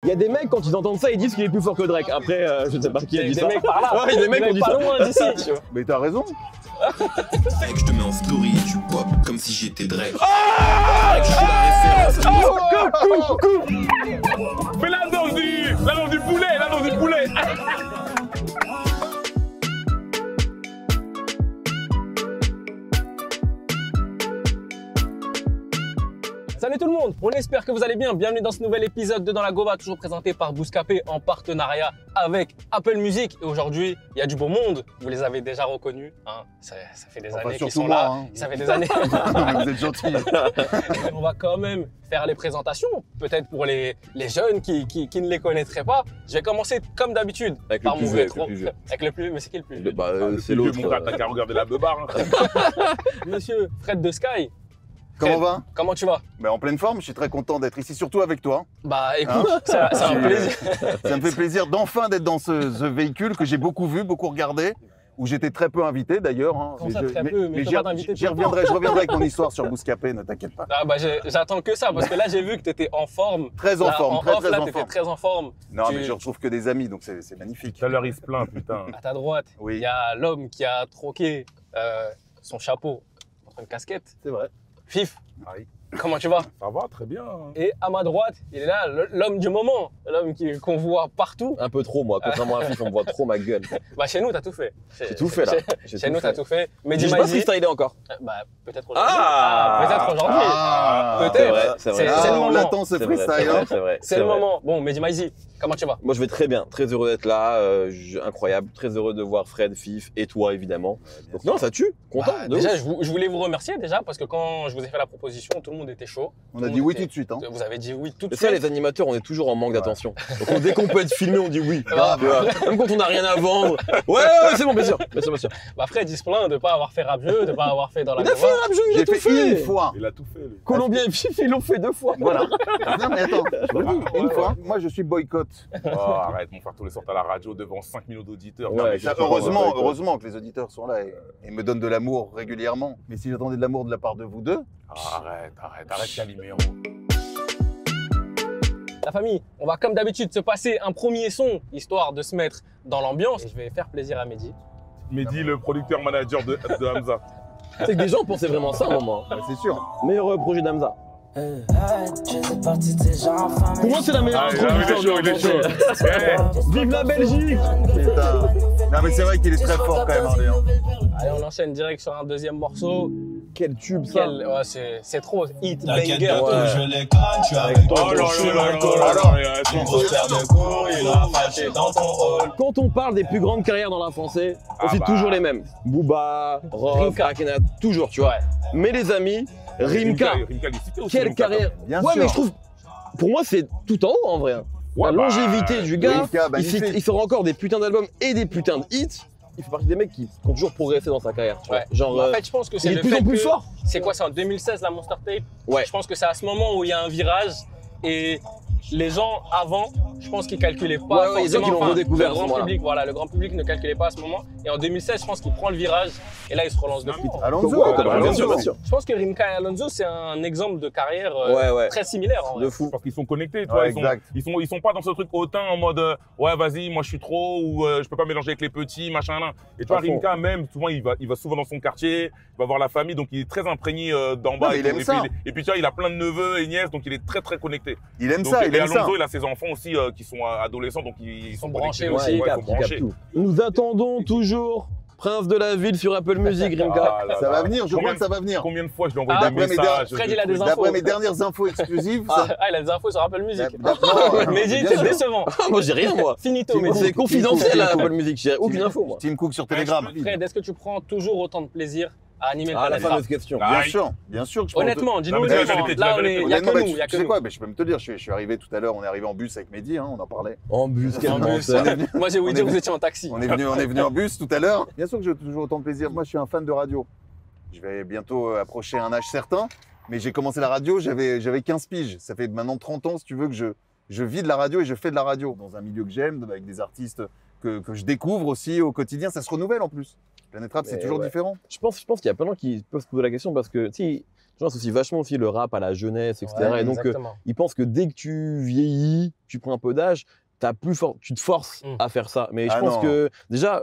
Il y a des mecs, quand ils entendent ça, ils disent qu'il est plus fort que Drake. Après, je ne sais pas qui a dit ça. Des mecs par là. Ouais, il y a des mecs qui ont dit pas ça. loin d'ici, tu vois. Mais t'as raison. Je te mets en story et tu pop comme si j'étais Drake. Drake, je suis la référence. Coupe. Fais la danse du poulet, la danse du poulet. Salut tout le monde, on espère que vous allez bien. Bienvenue dans ce nouvel épisode de Dans la Gova, toujours présenté par Bouscapé en partenariat avec Apple Music. Et aujourd'hui, il y a du beau monde. Vous les avez déjà reconnus, hein. Ça fait des années qu'ils sont moi, là. hein. Ça fait des années. Vous êtes gentils. On va quand même faire les présentations, peut-être pour les jeunes qui ne les connaîtraient pas. Je vais commencer comme d'habitude Avec par le plus mon vieux, rétro. avec le plus vieux. Mais c'est qui le plus vieux? Bah, c'est l'autre. Mon gars, t'as qu'à regarder la beubar. Hein. Monsieur Fred de Sky. Comment va? Comment tu vas? Ben, en pleine forme, je suis très content d'être ici, surtout avec toi. Bah écoute, Hein, c'est un plaisir. Ça me fait plaisir d'enfin d'être dans ce véhicule que j'ai beaucoup vu, beaucoup regardé, où j'étais très peu invité d'ailleurs. Hein. Comment ça, très peu? Mais j'y je peux pas t'inviter tout le temps. je reviendrai avec mon histoire sur Bouscapé, ne t'inquiète pas. Ah bah j'attends que ça, parce que là j'ai vu que tu étais en forme. Très en Là, forme, en très off, là, en t'étais forme. très en forme. Non, Tu- mais je retrouve que des amis, donc c'est magnifique. Tout à l'heure, il se plaint, putain. À ta droite, Oui. il y a l'homme qui a troqué son chapeau contre une casquette. C'est vrai. Fif, Aïe. comment tu vas? Ça va, très bien. Et à ma droite, il est là, l'homme du moment, l'homme qu'on voit partout. Un peu trop, moi. Contrairement à Fif, on me voit trop ma gueule. Bah chez nous, t'as tout fait. J'ai tout fait là. Chez nous, t'as tout fait. Mais J'ai dis pas freestylé encore. Bah peut-être aujourd'hui. Ah Peut-être aujourd'hui. Ah, Peut-être. c'est vrai. C'est le on moment. l'attend ce C'est vrai, freestyle. Hein. c'est vrai. C'est le moment. Bon, Mehdi Maizi, comment tu vas? Moi, je vais très bien. Très heureux d'être là. Incroyable. Très heureux de voir Fred, Fif et toi, évidemment. Donc, non, ça tue. Content. Bah, de déjà, ouf. je voulais vous remercier déjà parce que quand je vous ai fait la proposition, tout le monde était chaud. On a dit oui tout de suite. Hein. Vous avez dit oui tout de Mais ça, suite. les animateurs, on est toujours en manque d'attention. Donc, dès qu'on peut être filmé, on dit oui. Ah, Tu vois. Même quand on n'a rien à vendre. Ouais, c'est bon, bien sûr. Bien sûr, bien sûr. Bah, Fred, il se plaint de ne pas avoir fait rap jeu, de ne pas avoir fait dans la Il a fait Gova. un rap jeu, il a J'ai tout fait fait. une fois. Il a tout fait, lui. Colombien et Fif, ils l'ont fait 2 fois. Voilà. Non mais attends, je vous le dis, une fois. Moi je suis boycott. Oh, arrête, mon frère, tous les sortent à la radio devant 5 millions d'auditeurs. Ouais, Non, mais Ça, je- heureusement que les auditeurs sont là et me donnent de l'amour régulièrement. Mais si j'attendais de l'amour de la part de vous deux, Arrête, Calimero. La famille, on va comme d'habitude se passer un premier son, histoire de se mettre dans l'ambiance. Et je vais faire plaisir à Mehdi. Mehdi, le producteur manager de Hamza. C'est que des gens pensaient vraiment ça à un moment. c'est sûr. Meilleur projet d'Hamza. Pour Pour moi, c'est la meilleure Ah, intro il du est chaud, il est chaud. Eh, Vive la Belgique! Putain. Non mais c'est vrai qu'il est très fort quand même, hein, lui, hein. Allez, on enchaîne direct sur un deuxième morceau. Quel tube ça! Ouais, c'est trop hit T'inquiète, banger. bientôt Ouais. je les cogne, tu es avec Oh ton là gauche, là là là ton là alors. là là, Une grosse paire de cours, il a fâché dans ton hall. Quand on parle des plus grandes carrières dans la français, on Ah cite bah. toujours les mêmes. Booba, Rof, Rimka. Akena, toujours, tu vois. Ouais. Mais les amis, Rimka, il est cité aussi, quelle Rimka, carrière! Bien Ouais, sûr. mais je trouve, pour moi, c'est tout en haut en vrai. Ouais, La bah, longévité du gars, Rimka, magnifique. il fera encore des putains d'albums et des putains de hits. Il fait partie des mecs qui ont toujours progressé dans sa carrière. Tu vois. Ouais. Genre, En fait, je pense que il c'est est de le plus fait en plus que- fort. C'est quoi, c'est en 2016 la Monster Tape? Ouais. Je pense que c'est à ce moment où il y a un virage et les gens avant, je pense qu'ils calculaient pas Ouais, ouais, il y a des gens forcément. qui l'ont Enfin, redécouvert le à ce grand moment-là. public, voilà, le grand public ne calculait pas à ce moment. Et en 2016, je pense qu'il prend le virage et là, il se relance de fou. Alonso, Ouais, comme bien Alonso. sûr, bien sûr. Je pense que Rimka et Alonso, c'est un exemple de carrière Ouais. très similaire. En vrai. De fou. Parce qu'ils sont connectés, tu vois, Ouais, exact. ils sont pas dans ce truc hautain en mode ouais vas-y moi je suis trop ou je peux pas mélanger avec les petits machin là. Et tu vois À fond. Rimka même souvent il va souvent dans son quartier, il va voir la famille donc il est très imprégné d'en bas mais et, il tout. aime Et ça. puis, et puis tu vois il a plein de neveux et nièces donc il est très très connecté. Il aime Donc, ça, et il aime ça. Alonso il a ses enfants aussi qui sont adolescents donc ils sont connectés. branchés aussi. Ouais, il ils capte, sont il capte branchés. tout. Nous attendons toujours Prince de la Ville sur Apple Music, Rimka. Ah là Ça là. va venir, je Combien crois que ça va venir. Combien de fois je lui ai envoyé Ah, des d'après mes messages Fred, il a des infos. D'après mes dernières infos exclusives, ça... Ah, il a des infos sur Apple Music. Non, Mehdi, bien t'es sûr. décevant. Moi, j'ai rien, moi. Finito, Mehdi. C'est confidentiel à Apple Music, j'ai aucune info, moi. Tim Cook sur Telegram. Fred, est-ce que tu prends toujours autant de plaisir à animer le Ah, la Planète Rap? fameuse question. Ah, Bien sûr que je pense. Honnêtement, dis-nous Non, mais les c'est la gens. vérité, Là, c'est la il n'y a Honnêtement, que bah, nous, il y a tu que sais nous. quoi, je peux me te dire, je suis arrivé tout à l'heure, on est arrivé en bus avec Mehdi, hein, on en parlait. En bus, quel En bus. menteur. Moi, j'ai ouï On dire est- que vous étiez en taxi. On est venu en bus tout à l'heure. Bien sûr que j'ai toujours autant de plaisir. Moi, je suis un fan de radio. Je vais bientôt approcher un âge certain, mais j'ai commencé la radio, j'avais 15 piges. Ça fait maintenant 30 ans, si tu veux, que je vis de la radio et je fais de la radio. Dans un milieu que j'aime, avec des artistes que je découvre aussi au quotidien. Ça se renouvelle en plus. Planète Rap, c'est Mais toujours ouais. différent. Je pense qu'il y a plein de gens qui peuvent se poser la question parce que, tu sais, gens associent vachement aussi le rap à la jeunesse, etc. Ouais, et donc, exactement. ils pensent que dès que tu vieillis, tu prends un peu d'âge, tu te forces à faire ça. Mais je Ah pense non. que déjà,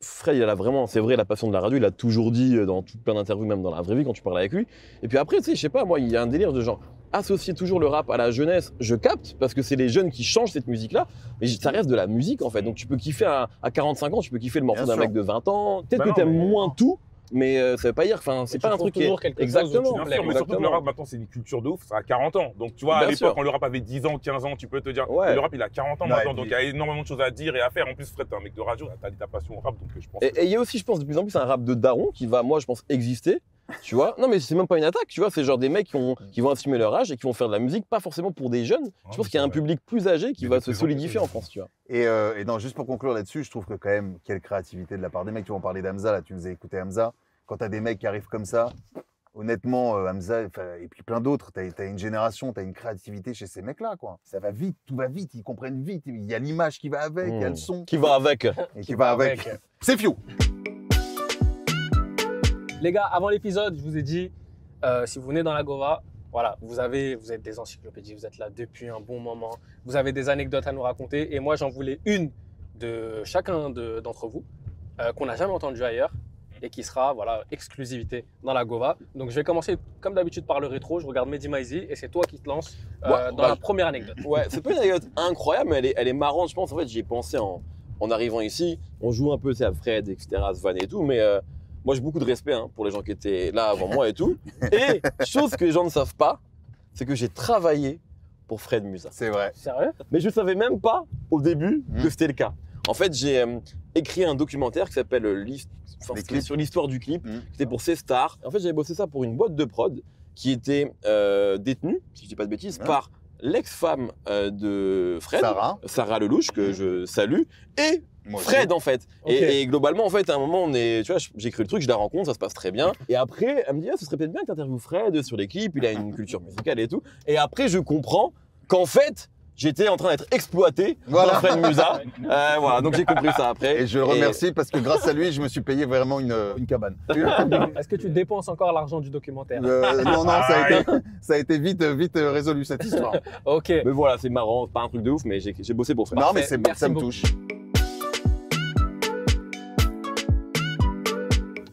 Fred, il a vraiment, c'est vrai, la passion de la radio, il a toujours dit dans plein d'interviews, même dans la vraie vie, quand tu parles avec lui. Et puis après, tu sais, je sais pas, moi, il y a un délire de genre, associer toujours le rap à la jeunesse, je capte, parce que c'est les jeunes qui changent cette musique-là, mais ça reste de la musique en fait. Donc tu peux kiffer à 45 ans, tu peux kiffer le morceau Bien d'un sûr. mec de 20 ans. Peut-être Bah que non, t'aimes mais- moins tout, mais ça veut pas dire, enfin, c'est tu pas un trouves truc qui est. toujours quelque chose où tu Exactement. te Bien sûr, mais surtout que le rap maintenant c'est une culture de ouf, ça a 40 ans. Donc tu vois, à Bien l'époque sûr. quand le rap avait 10 ans, 15 ans, tu peux te dire, Ouais. mais le rap il a 40 ans Ouais, maintenant, et donc puis- il y a énormément de choses à dire et à faire. En plus, Fred, t'es un mec de radio, t'as dit ta passion au rap, donc je pense que... Et il y a aussi, je pense, de plus en plus un rap de daron qui va, moi, je pense, exister. Tu vois, non mais c'est même pas une attaque, tu vois, c'est genre des mecs qui vont assumer leur âge et qui vont faire de la musique, pas forcément pour des jeunes. Je pense qu'il y a un public plus âgé qui Mais va de se plus en solidifier plus. en France, tu vois. Et non, juste pour conclure là-dessus, je trouve que quand même, quelle créativité de la part des mecs. Tu vas en parler d'Hamza, là, tu nous as écouté Hamza. Quand t'as des mecs qui arrivent comme ça, honnêtement, Hamza, et puis plein d'autres, t'as une génération, t'as une créativité chez ces mecs-là, quoi. Ça va vite, tout va vite, ils comprennent vite. Il y a l'image qui va avec, il y a le son Qui va avec. et qui va avec. C'est Fio. Les gars, avant l'épisode, je vous ai dit, si vous venez dans la Gova, voilà, vous êtes des encyclopédies, vous êtes là depuis un bon moment, vous avez des anecdotes à nous raconter, et moi j'en voulais une de chacun d'entre vous qu'on n'a jamais entendu ailleurs et qui sera voilà exclusivité dans la Gova. Donc je vais commencer comme d'habitude par le rétro. Je regarde Mehdi Maizi et c'est toi qui te lances Ouais, dans la première anecdote. Ouais, c'est pas une anecdote incroyable, mais elle est marrante, je pense. En fait, j'y ai pensé en arrivant ici. On joue un peu, c'est à Fred, etc., Svan et tout, mais moi j'ai beaucoup de respect pour les gens qui étaient là avant moi et tout. Et chose que les gens ne savent pas, c'est que j'ai travaillé pour Fred Musa. C'est vrai. Sérieux? Mais je ne savais même pas au début que Mhm. c'était le cas. En fait, j'ai écrit un documentaire qui s'appelle Les clips. sur l'histoire du clip. Mhm. C'était pour C-Star. En fait, j'avais bossé ça pour une boîte de prod qui était détenue, si je dis pas de bêtises, Ouais. par l'ex-femme de Fred, Sarah. Lelouch, que je salue, et Moi aussi. Fred en fait. Ok. Et globalement en fait à un moment tu vois, j'écris le truc, je la rencontre, ça se passe très bien. Et après elle me dit ce serait peut-être bien que tu interviewes Fred sur les clips, il a une culture musicale et tout. Et après je comprends qu'en fait j'étais en train d'être exploité Voilà. par Fred Musa. Voilà, donc j'ai compris ça après. Et je le remercie parce que grâce à lui, je me suis payé vraiment une cabane. Est-ce que tu dépenses encore l'argent du documentaire? Non, ça a été vite résolu cette histoire. Ok. Mais voilà, c'est marrant, pas un truc de ouf, mais j'ai bossé pour Fred. Non, mais Parfait. ça Merci me beaucoup. touche.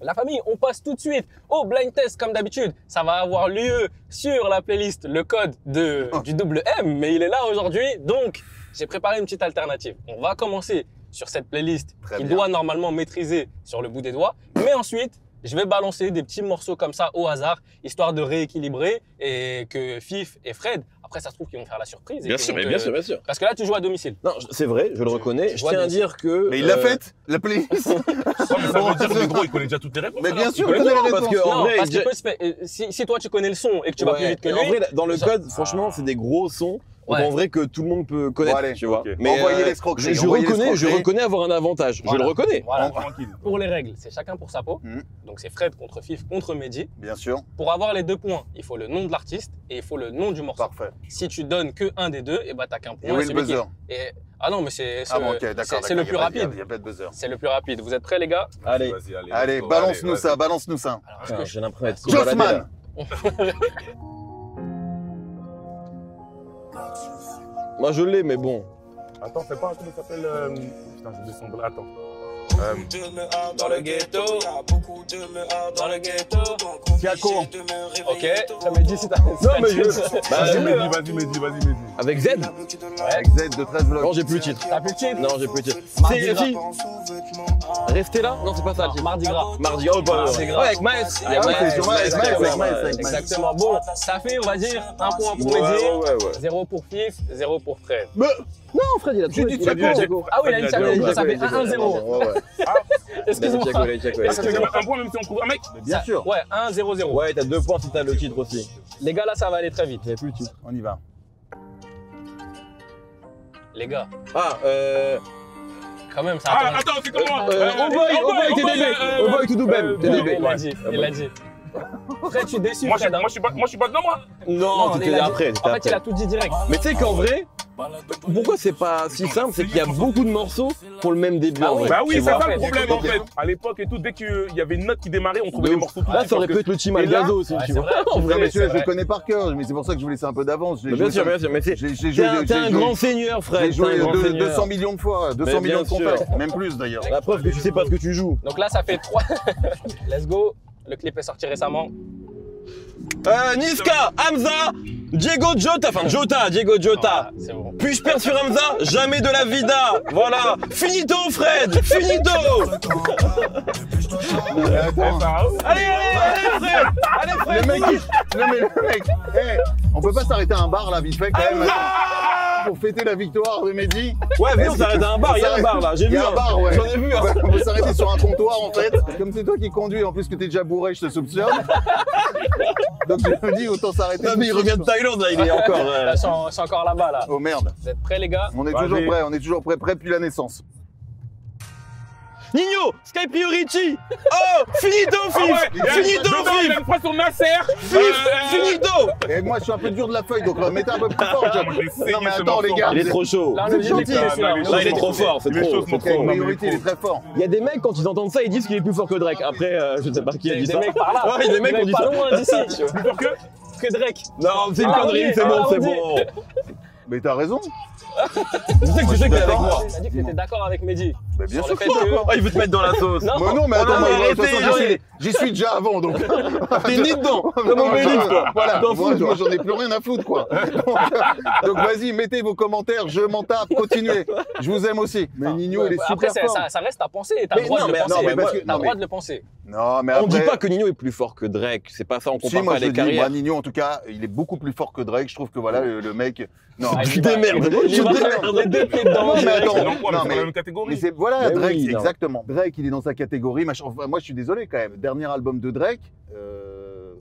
La famille, on passe tout de suite au blind test comme d'habitude. Ça va avoir lieu sur la playlist Le Code du double M, mais il est là aujourd'hui, donc j'ai préparé une petite alternative. On va commencer sur cette playlist Très qui bien. doit normalement maîtriser sur le bout des doigts, mais ensuite je vais balancer des petits morceaux comme ça au hasard, histoire de rééquilibrer et que Fif et Fred, après ça se trouve qu'ils vont faire la surprise. et Bien qu'ils sûr, vont mais te- bien sûr, bien sûr. Parce que là tu joues à domicile. Non, c'est vrai, je le reconnais. je Je vois tiens à des- dire que. Mais il l'a faite, la playlist. Ouais, mais ça veut dire que le gros, il connaît déjà toutes les réponses. Mais alors. bien sûr, Il il connaît connaît les parce réponses. que en Non, vrai, parce qu'il j'ai- peut se faire. Si toi tu connais le son et que tu vas plus Ouais, vite que et en lui, vrai, dans le ça- code, franchement, c'est des gros sons. Donc Ouais. en vrai que tout le monde peut connaître, Bon, allez, tu vois. ok. Envoyez l'escroquerie, Je envoyez reconnais, je l'escroquerie. reconnais avoir un avantage. Voilà. Je le reconnais. Voilà. Tranquille. Pour les règles, c'est chacun pour sa peau. Mhm. Donc c'est Fred contre Fif contre Mehdi. Bien sûr, Pour avoir les 2 points, il faut le nom de l'artiste et il faut le nom du morceau. parfait. Si tu donnes que un des deux, et bah t'as qu'un point. Et où est le celui qui- buzzer? Ah non, mais c'est Ah bon, ok, d'accord. c'est le plus rapide. Il n'y a pas de buzzer. C'est le plus rapide. Vous êtes prêts les gars? Allez. Vas-y, allez. Allez, let's go, balance-nous allez, ça, balance-nous ça. Alors, est-ce que je- J'ai l'impression d'être Jossman. Moi je l'ai, mais bon. Attends, c'est pas un truc qui s'appelle. Putain, j'ai descendu. Attends. Dans le ghetto, dans le ghetto. Tiago. Ok, ça me dit si t'as. Non, mais je. Vas-y, Bah, Mehdi, vas-y, Mehdi. avec Z? Avec Z de 13 blocs. Non, j'ai plus le titre. T'as plus de titre? Non, j'ai plus le titre. Mardi C'est Gras. qui? Restez là? Non, c'est pas ça le titre. Mardi Gras. Mardi Gras, pas. Mardi Gras. Ouais, avec Maes. Il y a Ah ouais, Maes, c'est sur Maes, exactement. Maes. Exactement. Bon, ça fait, on va dire, un point pour Ouais, Mehdi, ouais. 0 pour Fif, 0 pour Fred. Non, Fred, il a J'ai trouvé. dit Il a Thiago. dit Thiago. Ah oui, il a dit Thiago, Thiago, il a ça fait Thiago, 1-0. Ouais, ouais. Excuse-moi. Thiago, il a dit Thiago. Est-ce que j'ai un point même si on trouve un mec? Bien sûr. Ouais, 1-0-0. Ouais, t'as 2 points si t'as le titre aussi. Les gars, là, ça va aller très vite. J'avais plus le titre. On y va. Les gars, Ah, quand même, ça Ah, attend. attends, c'est comment? Oboy, TDB. Oboy, tout double. TDB. Il l'a dit, il l'a dit. Fred, je suis déçu, Moi, je Fred. hein. suis pas dedans, moi. Non, il t'étais a dit- après. En fait, il a tout dit direct. Mais tu sais qu'en vrai, pourquoi c'est pas si simple, c'est qu'il y a beaucoup de morceaux qui ont le même début. Ah en oui. vrai, Bah oui, tu c'est vois. ça le problème en fait. À l'époque et tout, dès qu'il y avait une note qui démarrait, on trouvait De les ouf. morceaux tout Là, ça aurait parce pu être le Team et là- Algazo aussi, Ouais, tu c'est vois. vrai. En vrai, Non, mais c'est je vrai. connais par cœur, mais c'est pour ça que je vous laisse un peu d'avance. Mais bien sûr, mais c'est. T'es un grand seigneur, Fred. J'ai joué t'es un grand seigneur. 200 millions de fois, 200 Mais millions de bien sûr. contacts, même plus d'ailleurs. La preuve que tu sais pas ce que tu joues. Donc là, ça fait 3. Let's go. Le clip est sorti récemment. Niska, Hamza, Diego Jota, Diego Jota. Voilà, c'est bon. Puis-je perdre sur Hamza? Jamais de la vida. Voilà. Finito, Fred. Finito. Attends, Allez, Fred. Allez, Fred. le mec, non mais le mec, on peut pas s'arrêter à un bar là vite fait quand même pour fêter la victoire de Mehdi. Ouais, viens, on s'arrête à un bar. Il y a un bar là. J'ai Il y vu. a un bar, ouais. J'en ai vu. On peut s'arrêter sur un comptoir en fait. Comme c'est toi qui conduis, en plus que t'es déjà bourré, je te soupçonne. Donc je me dis autant s'arrêter. Non, mais il revient de Thaïlande là. Il est encore. Là, c'est encore là-bas, là. Oh merde. Vous êtes prêts, les gars? On est Vas-y. toujours prêt depuis la naissance. Nino, Sky Priority. Oh, finito, Fif. Finito, Dedans, il a Fif. une phrase sur Nasser. Finito. Et moi je suis un peu dur de la feuille, donc mettez un peu plus fort. Ah, moi, j'ai saigné Non mais ce attends les morceau. gars. Il est trop chaud. Là, on Vous est êtes obligé gentil. d'écouter, là. Là, il est trop fort. C'est Les trop. choses c'est sont trop. Ok, Non, mais priorité, il est très fort. Il y a des mecs, quand ils entendent ça, ils disent qu'il est plus fort que Drake. Après, je ne sais pas qui a Des dit ça. mecs par là. Ouais, il y a des mecs qui ont dit pas ça. loin d'ici. Plus fort que Que Drake. Non, c'est une Ah, connerie, oui, c'est bon, ah, c'est oui. bon. Mais t'as raison. Je sais que tu sais que t'es avec moi. Il a dit que t'étais d'accord avec Mehdi. Mais bien Sur sûr le que fait je suis que- d'accord. Oh, il veut te mettre dans la sauce. Non. Mais non, mais Oh, attends, non, moi, mais de toute façon, arrêtez, j'y suis déjà avant, donc. T'es né dedans, comme Obélix, toi. Voilà, T'en fous, moi, toi. j'en ai plus rien à foutre, quoi. Donc vas-y, mettez vos commentaires, je m'en tape, continuez. Je vous aime aussi. Mais Nino, il est Après, super fort. ça reste à penser. T'as Mais le droit non, de le mais- penser. non, mais parce que- T'as non, le droit mais- de le penser. Non, mais On dit après. pas que Nino est plus fort que Drake, c'est pas ça, on Si, compare moi pas je les dis, moi carrières. Nino en tout cas, il est beaucoup plus fort que Drake. Je trouve que voilà, le mec. Non, Ah, Tu il va- démerdes, il tu va- démerdes. Les deux pieds dedans. Non, mais direct. attends. C'est dans quoi? Non, C'est mais- dans la même catégorie. mais c'est voilà, Mais Drake, oui, non. exactement. Drake, il est dans sa catégorie. Machin. Enfin, moi, je suis désolé quand même. Dernier album de Drake.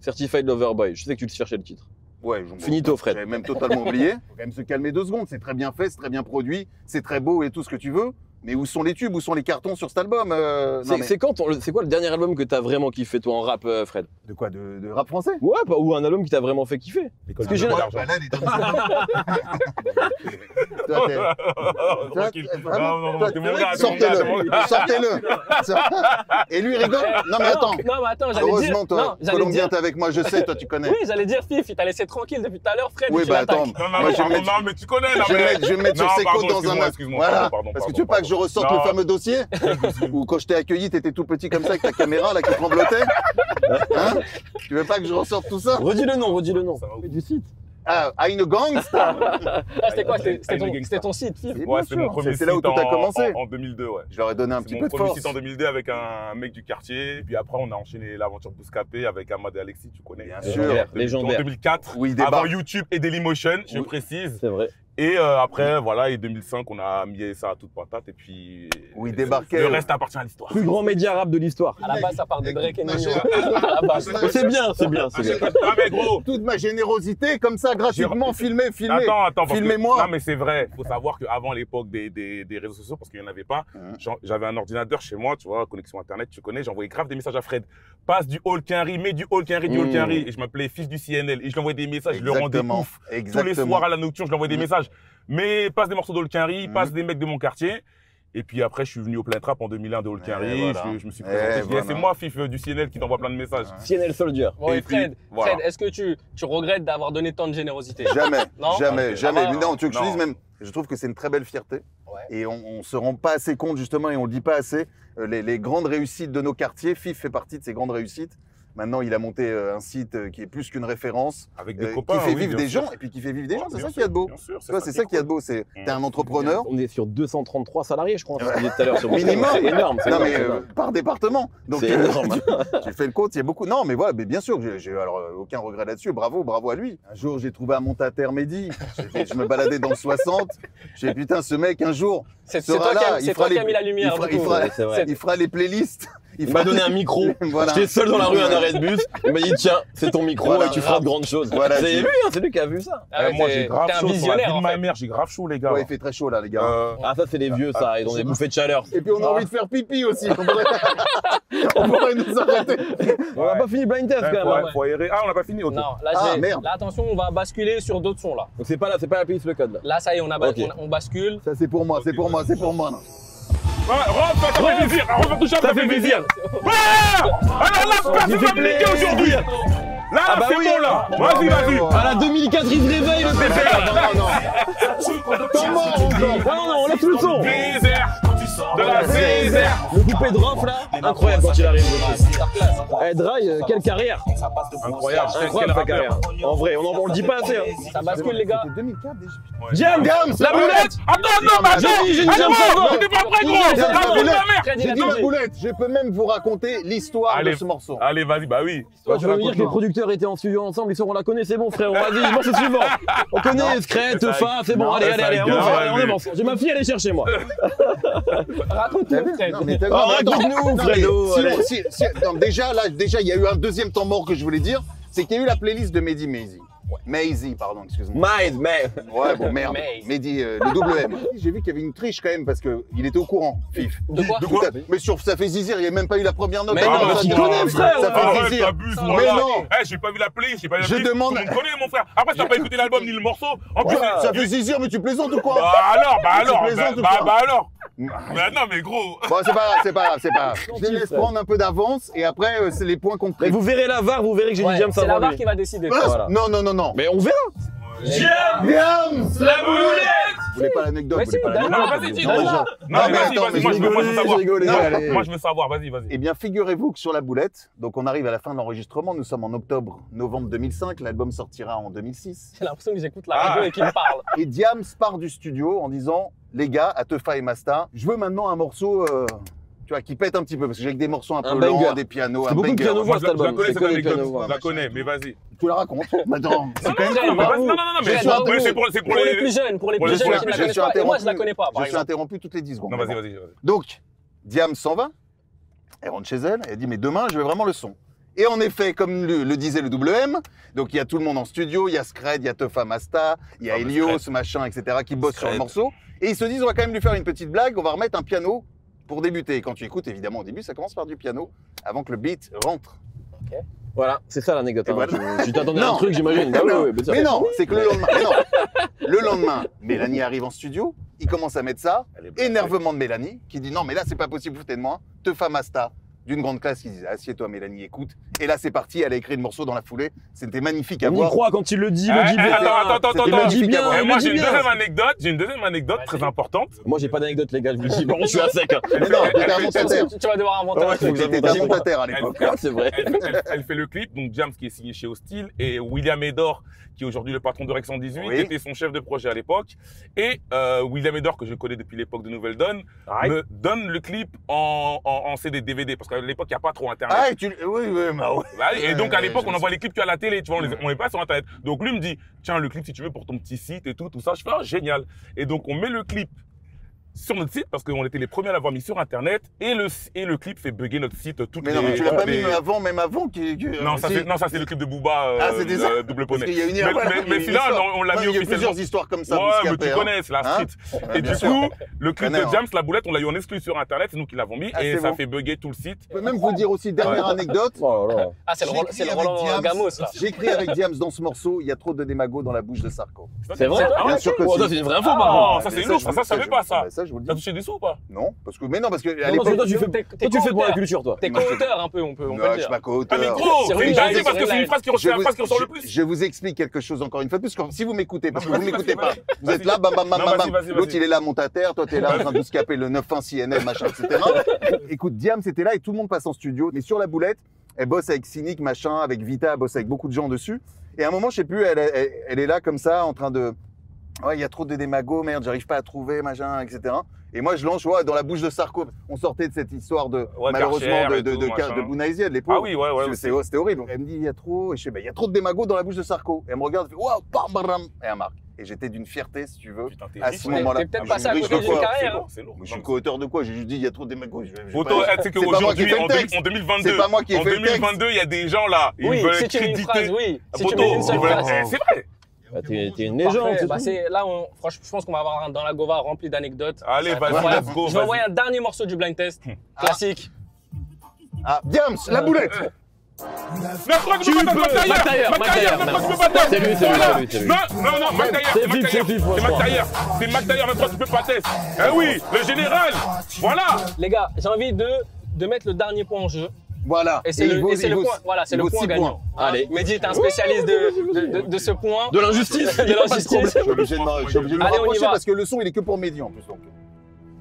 Certified Lover Boy, je sais que tu te cherchais le titre. Ouais, Finito, Fred. J'avais même totalement oublié. Faut quand même se calmer 2 secondes. C'est très bien fait, c'est très bien produit, c'est très beau et tout ce que tu veux. Mais où sont les tubes, où sont les cartons sur cet album non, mais- C'est quoi le dernier album que t'as vraiment kiffé, toi, en rap, Fred? De quoi de rap français? Ouais, ou un album qui t'a vraiment fait kiffer. Parce que j'ai- Bah là, les Toi, t'es- Tranquille. Toi, Non, non, non, toi, t'es mon gars. t'es mon gars, t'es mon Sortez-le, gars. sortez-le. Et lui il rigole. Non mais attends. Non, mais attends, j'allais dire. Heureusement, Non, toi, j'allais Colombien, dire. t'es avec moi, je sais, toi, tu connais. Oui, j'allais dire, Fif, il t'a laissé tranquille depuis tout à l'heure, Fred. Oui, et tu bah l'attaques. attends. Non, Moi, non, je vais me mettre- non, mais tu connais là. Je vais me mettre sur Non, ses pardon, côtes dans un excuse-moi, match. excuse-moi, Voilà. pardon, Parce que pardon, tu veux pas que je pardon. ressorte Non. le fameux dossier où quand je t'ai accueilli, t'étais tout petit comme ça avec ta caméra là qui tremblotait. Hein? Tu veux pas que je ressorte tout ça? Redis le nom. Ça va. Du site. Ah, Aine Gangsta. Ah, c'était quoi? C'était Avec les c'était ton site, Fif. Et Ouais, bien c'est mon sûr, premier c'est là où site tout a commencé. en 2002, ouais. Je leur ai donné un C'est petit mon peu de premier force. site en 2002 avec un mec du quartier. Puis après, on a enchaîné l'aventure Bouscapé avec Ahmad et Alexis, tu connais. Bien sûr. En Légendaire. 2004, Oui, il avant débarque. YouTube et Dailymotion, je Oui. précise. C'est vrai. Et après, voilà, et 2005, on a mis ça à toute patate. Et puis. Où il débarquait. Le reste appartient à l'histoire. Plus grand média rap de l'histoire. À la base, ça part de Drake et Ma Nino. chère- À la base. C'est bien, c'est bien, c'est bien. Ah, mais gros! Toute ma générosité comme ça, gratuitement, filmé. Attends, parce que- Filmez-moi. Non, mais c'est vrai. Il faut savoir qu'avant l'époque des réseaux sociaux, parce qu'il n'y en avait pas, j'avais un ordinateur chez moi, tu vois, connexion Internet, tu connais, j'envoyais grave des messages à Fred. Passe du Hall Quinry, mets du Hall Quinry, du Hall Quinry. Et je m'appelais fils du CNL. Et je lui envoyais des messages, je le rendais Exactement. ouf. Tous les Exactement. soirs à la nocturne, je lui envoyais des messages. Mais passe des morceaux de Hall Quinry, passe des mecs de mon quartier. Et puis après, je suis venu au plein trap en 2001 de Hall Quinry. voilà. Je me suis Et présenté. Je dis, voilà. c'est moi, fif du CNL, qui t'envoie plein de messages. CNL Soldier. Bon, et Et puis, Fred, voilà. Fred, est-ce que tu regrettes d'avoir donné tant de générosité? Jamais, Non jamais, Ok, jamais. ça va, Mais non, tu veux que je te non. dise même, je trouve que c'est une très belle fierté. Ouais. Et on se rend pas assez compte justement, et on le dit pas assez, les grandes réussites de nos quartiers. FIF fait partie de ces grandes réussites. Maintenant, il a monté un site qui est plus qu'une référence, Avec des copains. qui fait oui, vivre bien des sûr. gens, et puis qui fait vivre des Ouais, gens. C'est bien ça qui est de beau. Bien sûr, Tu vois, c'est ça qui est de beau. C'est t'es un entrepreneur. On est sur 233 salariés, je crois. On dit tout à l'heure sur Minimum. C'est énorme. c'est Non énorme, mais c'est énorme. par département. Donc C'est énorme. tu fais le compte, il y a beaucoup. Non mais voilà, mais bien sûr que j'ai alors aucun regret là-dessus. Bravo, bravo à lui. Un jour, j'ai trouvé un montateur Mehdi. Je me baladais dans le 60. J'ai dit putain, ce mec un jour C'est sera toi, là, qui il a fera mis la lumière. il fera- du coup. c'est vrai. il fera les playlists Il m'a donné un micro. Voilà. J'étais seul dans la rue à un arrêt de bus. Il m'a dit tiens, c'est ton micro Voilà, et tu feras de grandes choses. Voilà, c'est tu- lui, hein, c'est lui qui a vu ça. Ah ouais, Moi, t'es- j'ai grave t'es un chaud sur la visionnaire, vie de en ma fait. mère, j'ai grave chaud, les gars. Ouais, il fait très chaud là, les gars. Ah ça c'est les vieux ça, ils ont des bouffées de chaleur. Et puis on a envie de faire pipi aussi. On pourrait nous arrêter. On n'a pas fini blind test quand même. Ouais, hein. faut aérer. Ah, on n'a pas fini, ok. Non, là, Ah, je vais- merde. là, attention, on va basculer sur d'autres sons là. Donc c'est pas la police le code là. Là, ça y est, Ok. on bascule. Ça c'est pour moi, c'est pour moi, c'est pour moi. Ouais, rentre, ça fait plaisir. Rentre, touche, ça fait plaisir. Ah alors là, personne va me niquer aujourd'hui. Là, Ah bah c'est oui. bon, là. Vas-y, vas-y. À la 2004 il se réveille le pépère. Comment encore? Non, on laisse le son. Désert. De la désert. Le coupé de Rof là, incroyable quand il arrive. Eh Dry, quelle carrière. Incroyable. Incroyable sa carrière. En vrai, on le dit pas assez. Hein. Ça bascule, les gars. C'était 2004 déjà. Jam, la boulette. Attends, non, mais attends. J'ai une jam Attends, sans t'es pas prêt, gros. J'ai dit Ah, la putain, boulette. merde. Fred, il J'ai a dit la changé. boulette, je peux même vous raconter l'histoire de Allez. ce morceau. Allez, vas-y, bah oui. Toi, tu veux me dire que les producteurs étaient en studio ensemble, ils sont on la connaît, c'est bon frère, vas-y, moi c'est suivant. On connaît Scred, Tefa, c'est bon, Non, allez, ça allez, on gare, avance, on lui. avance. J'ai ma fille, elle est chercher moi. Raconte-nous, Fred. Non, mais t'as- Oh, non, attends. raconte-nous, Non, mais Fredo, sinon, allez. non, déjà, il y a eu un deuxième temps mort que je voulais dire, c'est qu'il y a eu la playlist de Mehdi Maizy. Maizy, pardon, excuse-moi. Maïs, mais. Ouais, bon, merde. Maizy. Mehdi, le double M. J'ai vu qu'il y avait une triche quand même parce qu'il était au courant, Fif. De quoi Tout à fait. Mais sur Ça fait zizir, il n'y a même pas eu la première note. Mais Ah, non, ça tu dit- connais, frère, Ça Ah fait ouais, zizir. t'abuses, Mais moi, là. non. Eh, j'ai pas vu la playlist, j'ai pas vu la Je playlist. demande- Tout le monde connaît, mon frère. Après, t'as pas écouté l'album ni le morceau. En plus, Ça fait zizir, mais tu plaisantes ou quoi? bah alors, plaisantes ou bah quoi alors. Mais non, mais gros. Bon, c'est pas grave, c'est pas grave, c'est pas grave. Je les laisse prendre un peu d'avance et après, c'est les points qu'on Mais prie. vous verrez la VAR, vous verrez que j'ai dit Ouais, Jam c'est la avant VAR lui. qui va décider. Voilà. Non, non, non, non. Mais on verra. Diams, La boulette. Vous voulez pas l'anecdote? Ouais, vous voulez si, pas donne-la. l'anecdote Non, vas-y, dis, Non, donne-la. déjà. Non, mais vas-y, attends, vas-y, mais moi, je veux savoir. rigolais, Non, allez. Moi, je veux savoir, vas-y, vas-y. Eh bien, figurez-vous que sur la boulette, donc on arrive à la fin de l'enregistrement, nous sommes en novembre 2005, l'album sortira en 2006. J'ai l'impression que j'écoute la radio et qu'il me parle. Et Diams part du studio en disant, les gars, à Tefa et Masta, je veux maintenant un morceau, tu vois, qui pète un petit peu, parce que j'ai que des morceaux un peu Un banger. lents, des pianos, C'est un beaucoup de banger. pianos. Moi, cet je la album, connais, c'est cette que des anecdote. pianos, Je la connais, mais vas-y. Tu la racontes. Maintenant, c'est quand même Fred, trop bravo. Non, non, non, mais Je suis un peu- c'est pour Pour les plus jeunes, pour les Pour plus les jeunes plus qui ne la je connaissent suis pas. Et moi, je la interrompu. connais pas, par Je suis exemple. interrompu toutes les 10 secondes. Non, vas-y, vas-y. Donc, Diams s'en va, elle rentre chez elle, elle dit mais demain je veux vraiment le son. Et en effet, comme le disait le double M, donc il y a tout le monde en studio, il y a Scred, il y a Tefa Masta, il y a Ah, mais Helios, Scred. machin, etc. qui bossent sur le Scred. morceau. Et ils se disent on va quand même lui faire une petite blague, on va remettre un piano pour débuter. Et quand tu écoutes, évidemment au début, ça commence par du piano avant que le beat rentre. Voilà, c'est ça l'anecdote. Et Hein. voilà. Tu t'attendais à Non. un truc, j'imagine. Bah oui, Non, oui, bien sûr. mais non, c'est que le lendemain, mais non. Le lendemain, Mélanie arrive en studio, il commence à mettre ça, Elle est bluffée. énervement de Mélanie, qui dit non mais là c'est pas possible, foutez de moi. Tefa Masta, d'une grande classe, qui dit assieds-toi Mélanie, écoute. Et là c'est parti, elle a écrit le morceau dans la foulée, c'était magnifique à On y voir. croit quand il le dit, il Eh, le dit eh, bien. attends, C'était Il le dit magnifique à bien, voir. Et il moi, le dit j'ai une bien. deuxième anecdote très importante. Moi, j'ai pas d'anecdote, les gars, je vous le dis. Bon, je suis à sec. Hein. Mais non, t'étais un montataire. Tu vas devoir inventer un Ouais, truc. faut que T'étais un montataire à l'époque. Ah, c'est vrai. Elle fait le clip, donc Diams qui est signé chez Hostile et William Edor qui est aujourd'hui le patron de Rex 118, Oui. qui était son chef de projet à l'époque. Et William Edor, que je connais depuis l'époque de Nouvelle Donne, me donne le clip en CD, DVD, parce qu'à l'époque, il n'y a pas trop Internet. Ah, et tu... oui, bah oui. Bah oui, et donc à l'époque, je on envoie les clips qu'à la télé, tu vois, on est pas sur Internet. Donc lui me dit, tiens, le clip si tu veux pour ton petit site et tout ça. Je fais, ah, génial. Et donc on met le clip sur notre site parce qu'on était les premiers à l'avoir mis sur Internet et le clip fait bugger notre site toutes Mais les... non, mais tu l'as pas les- mis même avant Non, ça, si. c'est le clip de Booba, Ah, c'était ça double Parce poney. qu'il y a une Mais celui-là, on l'a mis Il y a officiellement. plusieurs histoires comme ça. Ouais, mais Bouscapé, tu hein. connais, c'est la Hein street. Ouais, Et bien du sûr. coup, le clip Connais, de hein. Diams, la boulette, on l'a eu en exclu sur Internet, c'est nous qui l'avons mis Ah, et c'est ça bon. fait bugger tout le site. Je peux même vous dire aussi, dernière anecdote. Oh là là. Ah, c'est le J'écris c'est le avec Roland Diams. Gamos, là. J'écris avec Diams dans ce morceau, il y a trop de démago dans la bouche de Sarko. C'est vrai? Ah ouais, Bien sûr que Oh, si. ça, c'est une vraie info, Ah, par contre. ça, c'est Mais lourd, je ça, vous- je savais pas ça. Ça, je vous le T'as dis. touché des sous ou pas? Non, parce que à Non, l'époque. parce que toi, tu fais, T'es toi, tu fais pour la co-auteur. culture, toi. T'es co-auteur un peu, on peut Non, le je suis dire. pas Ah co-auteur. mais gros, C'est c'est une une dinguerie blague, parce que c'est c'est une une phrase qui ressort le plus. Je vous explique quelque chose encore une fois, parce que si vous m'écoutez, parce que Non, vous vas-y, m'écoutez vas-y, pas, vous êtes là, bam bam bam Non, bam vas-y, bam. vas-y, L'autre vas-y. il est là, montataire, toi t'es là en train de se caper le 9.1 CNL, machin, etc. Écoute, Diams était là et tout le monde passe en studio, mais sur la boulette, elle bosse avec Cynic, machin, avec Vita, elle bosse avec beaucoup de gens dessus. Et à un moment, je sais plus, elle est là comme ça, en train de. Ouais, il y a trop de démago, merde, j'arrive pas à trouver, machin, etc. Et moi, je lance, ouais, dans la bouche de Sarko. On sortait de cette histoire de, Ouais, malheureusement, Karcher et de, tout, machin. de Bounaïsia, de l'époque. Ah oui, ouais. C'était horrible. Elle me dit, il y a trop. Et je fais, bah, il y a trop de démago dans la bouche de Sarko. Et elle me regarde, elle fait, waouh, bam, bam, bam. Et elle marque. Et j'étais d'une fierté, si tu veux, Putain, t'es à riche, ce ouais. moment-là. T'es peut-être Je passé à suis côté riche de d'une quoi carrière. hein. C'est lourd. Je suis co-auteur de quoi? J'ai juste dit, il y a trop d'émagos. Poto, tu sais C'est pas moi qui ai qu'aujourd'hui, fait le texte. en 2022, C'est pas moi qui ai en fait le texte. 2022, il y a des gens là, ils Oui, veulent si tu mets une phrase, créditer. oui. Si tu Poto, mets une seule ils veulent- phrase. c'est vrai. Bah, t'es une légende, Parfait. c'est Bah, tout. là, franchement, je pense qu'on va avoir dans la Gova rempli d'anecdotes. Allez, Ça va être vas-y, incroyable. let's go. Je vais envoyer un dernier morceau du blind test. Classique. Ah, Diams, la boulette. Tu peux McTayer, c'est lui, c'est lui. Non, McTayer, C'est c'est Fif, c'est McTayer. Fif, moi, C'est je crois. McTayer. C'est McTayer, 23, tu peux pas tester. Eh oui, le général. Voilà. Les gars, j'ai envie de mettre le dernier point en jeu. Voilà. Et c'est le point, voilà, c'est il le vaut point 6 gagnant. points. Allez. Mehdi, t'es un spécialiste de ce point. De l'injustice. De l'injustice. Je suis obligé de me Allez, on y rapprocher va. parce que le son, il est que pour Mehdi en plus. Donc.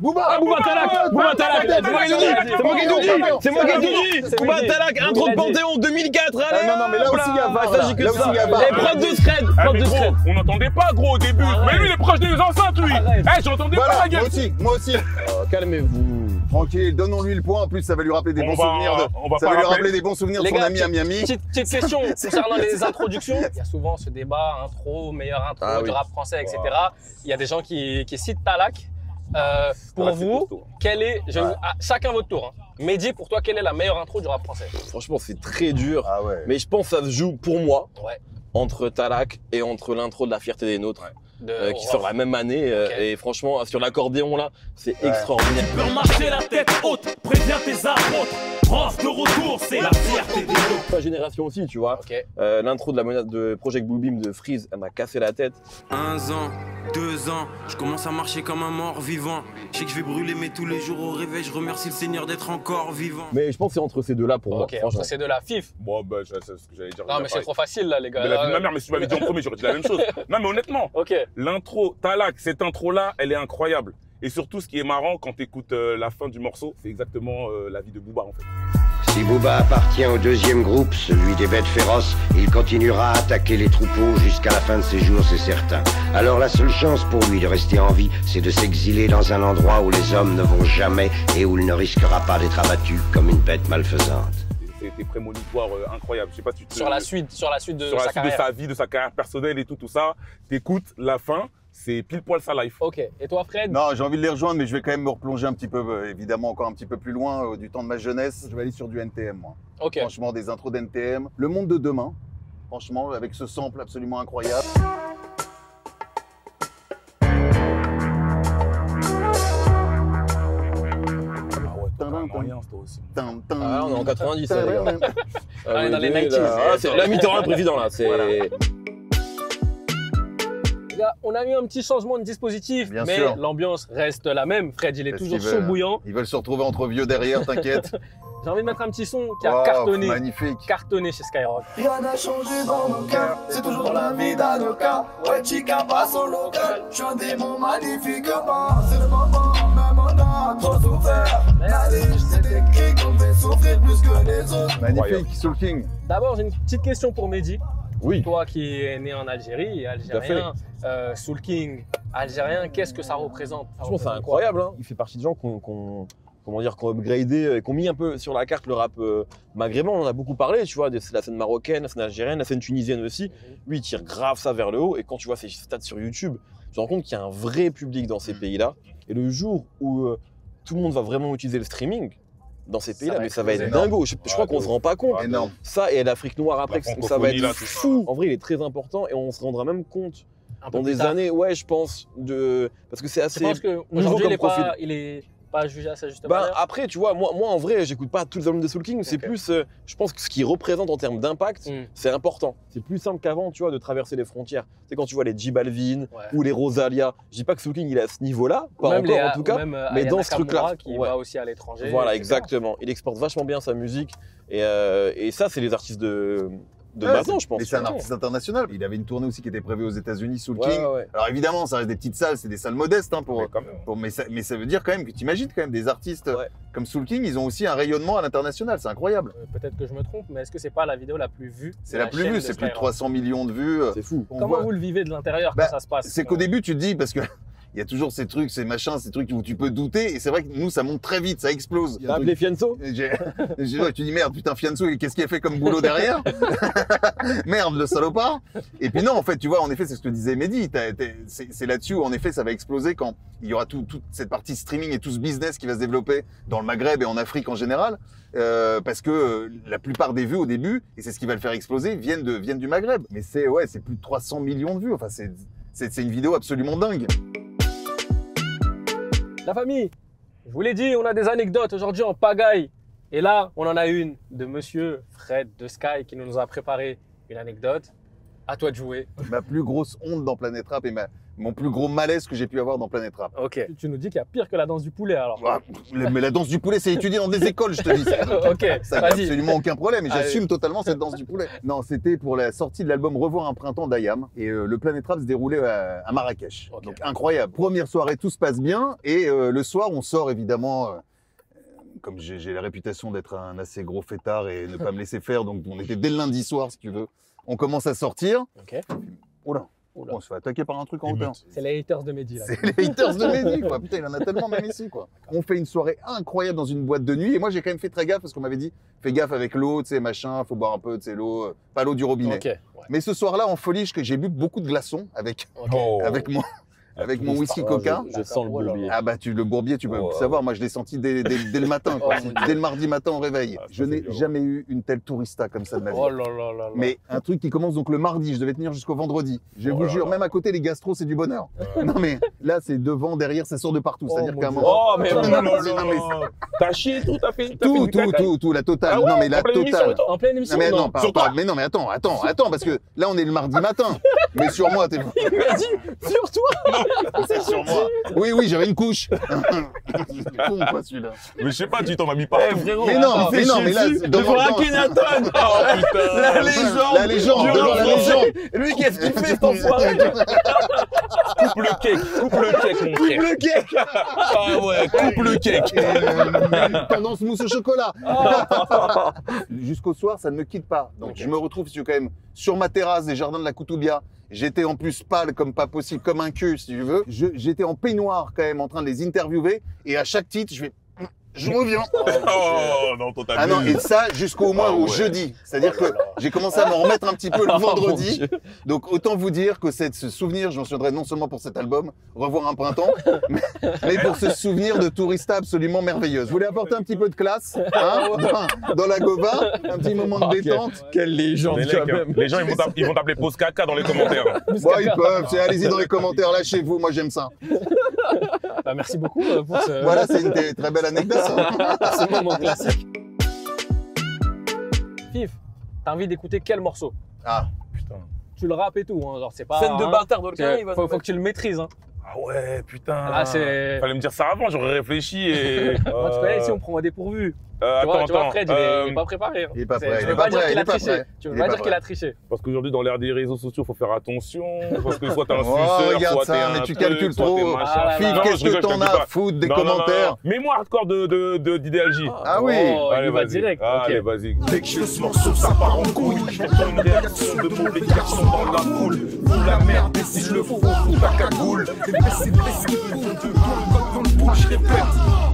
Booba Ah, Booba Talak, Booba Talak, c'est moi qui ai dit, c'est moi qui ai dit, c'est moi qui ai dit, C'est Booba Mehdi. Talak, intro de Il a dit. Panthéon 2004, allez. Non, mais là aussi, il y a Bah, VAR, il s'agit que là de ça. aussi, il y a VAR. Les preuves de scred, Ah, preuves mais de gros, scred. on n'entendait pas gros au début. Arrête. Mais lui, il est proche des enceintes, lui. Arrête. Eh, j'entendais pas Voilà, la gueule. moi aussi. Calmez-vous. Tranquille, donnons-lui le point. En plus, ça va lui rappeler des On bons va- souvenirs. on va Ça pas va lui rappeler. rappeler des bons souvenirs de Les son gars, ami à Miami. Petite question concernant les introductions. Il y a souvent ce débat, intro, meilleure intro Ah du oui. rap français, etc. Il y a des gens qui citent Talak. Pour Talak, c'est vous, costaud. quelle est, chacun votre tour. Hein. Mehdi, pour toi, quelle est la meilleure intro du rap français? Franchement, c'est très dur. Ah ouais. Mais je pense que ça se joue pour moi Ouais. entre Talak et entre l'intro de La Fierté des Nôtres, qui sort la même année. Ok. Et franchement, sur l'accordéon là, c'est extraordinaire. Tu peux remarcher la tête haute, préviens tes apôtres. Prof de retour, c'est la fierté des autres. Ma génération aussi, tu vois. Ok. L'intro de la menace de Project Blue Beam de Freeze, elle m'a cassé la tête. 1 an, 2 ans, je commence à marcher comme un mort vivant. Je sais que je vais brûler, mais tous les jours au réveil, je remercie le Seigneur d'être encore vivant. Mais je pense que c'est entre ces deux-là pour moi, Ok, franchement. entre ces deux-là, Fif. Bon, bah, c'est ce que j'allais dire. Non, mais c'est trop facile là, les gars. Mais la vie de ma mère, mais si tu m'avais dit en premier, j'aurais dit la même chose. Non, mais honnêtement, Ok. l'intro, Talak, cette intro-là, elle est incroyable. Et surtout, ce qui est marrant quand tu écoutes la fin du morceau, c'est exactement la vie de Booba, en fait. Si Booba appartient au deuxième groupe, celui des bêtes féroces, il continuera à attaquer les troupeaux jusqu'à la fin de ses jours, c'est certain. Alors la seule chance pour lui de rester en vie, c'est de s'exiler dans un endroit où les hommes ne vont jamais et où il ne risquera pas d'être abattu comme une bête malfaisante. C'était prémonitoire incroyable. Je sais pas si tu te... Sur la suite de sur la sa suite de carrière. sa vie, de sa carrière personnelle et tout ça. T'écoutes la fin, c'est pile poil sa life. Ok. Et toi, Fred? Non, j'ai envie de les rejoindre, mais je vais quand même me replonger un petit peu, évidemment, encore un petit peu plus loin du temps de ma jeunesse. Je vais aller sur du NTM, moi. Ok. Franchement, des intros d'NTM. Le monde de demain, franchement, avec ce sample absolument incroyable. Moyen, toi aussi. Ah, on est en 90, là, les gars. On est dans les oui, 90s. là. Ah, c'est la mi-temps, le président, là. C'est... Voilà. Les gars, on a eu un petit changement de dispositif, Bien mais sûr. l'ambiance reste la même. Fred, il est Parce toujours qu'ils chaud veulent- bouillant. Ils veulent se retrouver entre vieux derrière, t'inquiète. J'ai envie de mettre un petit son qui a Wow, cartonné. magnifique. Cartonné chez Skyrock. Rien n'a changé dans mon cœur, c'est toujours la vie d'Anoka. Ouais, chica passe au local, je suis un démon magnifique. C'est le moment, même on a trop souffert. La liste, c'est écrit qu'on fait souffrir plus que les autres. Magnifique, Soul King. D'abord, j'ai une petite question pour Mehdi. Oui. Toi qui es né en Algérie, algérien, Soul King, algérien, qu'est-ce que ça représente? Ça Franchement, c'est représente quoi? incroyable. Hein. Il fait partie de gens qu'on upgradé, qu'on mis un peu sur la carte le rap maghrébin. On en a beaucoup parlé, tu vois, de la scène marocaine, la scène algérienne, la scène tunisienne aussi. Lui, il tire grave ça vers le haut. Et quand tu vois ses stats sur YouTube, tu te rends compte qu'il y a un vrai public dans ces pays-là. Et le jour où tout le monde va vraiment utiliser le streaming dans ces pays-là, mais ça va être énorme. dingo. Je crois qu'on se rend pas compte. Énorme. Ça et l'Afrique noire après, La ça va francophonie, être là, tout fou. En vrai, il est très important et on se rendra même compte Un peu dans plus des tard. années, ouais, je pense, parce que c'est Je assez. pense qu'aujourd'hui, comme profil. il est pas jugé à sa juste Bah, valeur. après, tu vois, moi en vrai, j'écoute pas tous les albums de Soul King, c'est Ok. plus, je pense que ce qu'il représente en termes d'impact, c'est important. C'est plus simple qu'avant, tu vois, de traverser les frontières. C'est quand tu vois les J Balvin Ouais. ou les Rosalia. Je dis pas que Soul King il est à ce niveau-là, pas Même encore les- en tout cas. même, mais Aya dans ce Nakamura truc-là, qui ouais. va aussi à l'étranger. Voilà, etc. exactement. Il exporte vachement bien sa musique et ça, c'est les artistes de Ouais, maintenant, je pense. Mais c'est un Ouais. artiste international. Il avait une tournée aussi qui était prévue aux États-Unis, Soul Ouais, King. ouais. Alors évidemment, ça reste des petites salles, c'est des salles modestes hein, Mais quand même. mais ça veut dire quand même que tu imagines quand même des artistes Ouais. comme Soul King, ils ont aussi un rayonnement à l'international, c'est incroyable. Peut-être que je me trompe, mais est-ce que c'est pas la vidéo la plus vue? C'est de la plus chaîne vue, de c'est plus de Skyrock? 300 millions de vues. C'est fou. On Comment voit- vous le vivez de l'intérieur Bah, quand ça se passe? C'est qu'au début, tu te dis, parce que il y a toujours ces trucs, ces machins, ces trucs où tu peux douter. Et c'est vrai que nous, ça monte très vite, ça explose. T'as appelé Fianso? Ouais, tu dis merde, putain, Fianso, qu'est-ce qu'il a fait comme boulot derrière? Merde, le salopard. Et puis non, en fait, tu vois, en effet, c'est ce que disait Mehdi. C'est là-dessus où, en effet, ça va exploser quand il y aura toute cette partie streaming et tout ce business qui va se développer dans le Maghreb et en Afrique en général. Parce que la plupart des vues au début, et c'est ce qui va le faire exploser, viennent du Maghreb. Mais c'est plus de 300 millions de vues. Enfin, c'est une vidéo absolument dingue. La famille, je vous l'ai dit, on a des anecdotes aujourd'hui en pagaille. Et là, on en a une de monsieur Fred de Sky qui nous a préparé une anecdote. À toi de jouer. Ma plus grosse honte dans Planète Rap et mon plus gros malaise que j'ai pu avoir dans Planète Rap. Ok. Tu nous dis qu'il y a pire que la danse du poulet alors. Mais la danse du poulet, c'est étudié dans des écoles, je te dis. Ok, ça n'a absolument aucun problème et j'assume totalement cette danse du poulet. Non, c'était pour la sortie de l'album Revoir un printemps d'Ayam et le Planète Rap se déroulait à Marrakech. Okay. Donc incroyable. Première soirée, tout se passe bien et le soir, on sort évidemment. Comme j'ai la réputation d'être un assez gros fêtard et ne pas me laisser faire, donc on était dès le lundi soir, si tu veux. On commence à sortir. Ok. Oula. On se fait attaquer par un truc en hauteur. C'est les haters de Mehdi là. C'est les haters de Mehdi, quoi. Putain, il en a tellement même ici, quoi. On fait une soirée incroyable dans une boîte de nuit. Et moi, j'ai quand même fait très gaffe parce qu'on m'avait dit, fais gaffe avec l'eau, tu sais, machin, faut boire un peu, tu sais, l'eau, pas l'eau du robinet. Ok. Ouais. Mais ce soir-là, en folie, j'ai bu beaucoup de glaçons avec moi. Avec mon whisky coca. Je sens le bourbier. Ah bah le bourbier, tu peux savoir, moi je l'ai senti dès le matin, quoi. Dès le mardi matin au réveil. Je n'ai jamais eu une telle tourista comme ça de ma vie. Oh là là là là. Mais un truc qui commence donc le mardi, je devais tenir jusqu'au vendredi. Je vous jure, même à côté les gastros, c'est du bonheur. Non mais là c'est devant, derrière, ça sort de partout. C'est-à-dire qu'à un moment. Oh mais t'as chié tout, t'as fait tout, la totale. Non mais la totale. En pleine émission. Non mais attends, parce que là on est le mardi matin. Mais sur moi, t'es. Sur toi. C'est sur moi. Oui, j'avais une couche. C'est con, quoi, celui-là. Mais je sais pas, tu t'en as mis partout. Mais non, mais là, devant Akhenaton. Oh putain. La légende. Devant la légende. Lui, qu'est-ce qu'il fait, cet enfoiré? Coupe le cake, mon frère. Coupe le cake. Ah ouais, coupe le cake. Tendance mousse au chocolat. Jusqu'au soir, ça ne me quitte pas. Donc je me retrouve quand même sur ma terrasse des jardins de la Koutoubia. J'étais en plus pâle comme pas possible, comme un cul si tu veux. J'étais en peignoir quand même en train de les interviewer et à chaque titre, je reviens. Oh non, toi t'as Ah non, et ça jusqu'au moins au jeudi. C'est-à-dire que j'ai commencé à m'en remettre un petit peu le vendredi. Donc autant vous dire que ce souvenir, j'en souviendrai non seulement pour cet album, Revoir un printemps, mais pour ce souvenir de tourista absolument merveilleuse. Vous voulez apporter un petit peu de classe dans la Gova, un petit moment de détente. Quelle légende quand même. Les gens ils vont t'appeler Pause Caca dans les commentaires. Bon, ils peuvent, allez-y dans les commentaires, lâchez-vous, moi j'aime ça. Bah, merci beaucoup pour ce... Voilà, c'est une très belle anecdote. Ce moment classique. Fif, t'as envie d'écouter quel morceau? Ah, putain. Tu le rappes et tout, hein, genre c'est pas... Scène de bâtard dans le carré, il va faut que tu le maîtrises, hein. Ah ouais, putain. Là, c'est... Fallait me dire ça avant, j'aurais réfléchi et... Moi, tu connais, ici on prend un dépourvu. Attends. Tu vois, Fred, il est pas préparé. Il est pas prêt, Tu veux pas dire qu'il a triché. Tu veux pas dire qu'il a triché. Parce qu'aujourd'hui, dans l'ère des réseaux sociaux, faut faire attention. Parce que soit t'es un Oh, suceur, regarde soit ça, t'es un mais tu truc, calcules soit trop. t'es machin. Fif, Non, qu'est-ce je rigole, que je t'en te dis as pas. à foutre des Non, commentaires? Mets-moi hardcore d'Idéalgie. Ah oui. Oh, il va direct. Allez, vas-y. Dès que je fais ce morceau, ça part en couille. J'entends une réaction de mauvais garçons dans la foule. Fous la merde, et si je le fous, fous ta cagoule. Et baissez qui font de comme une boule, je répète.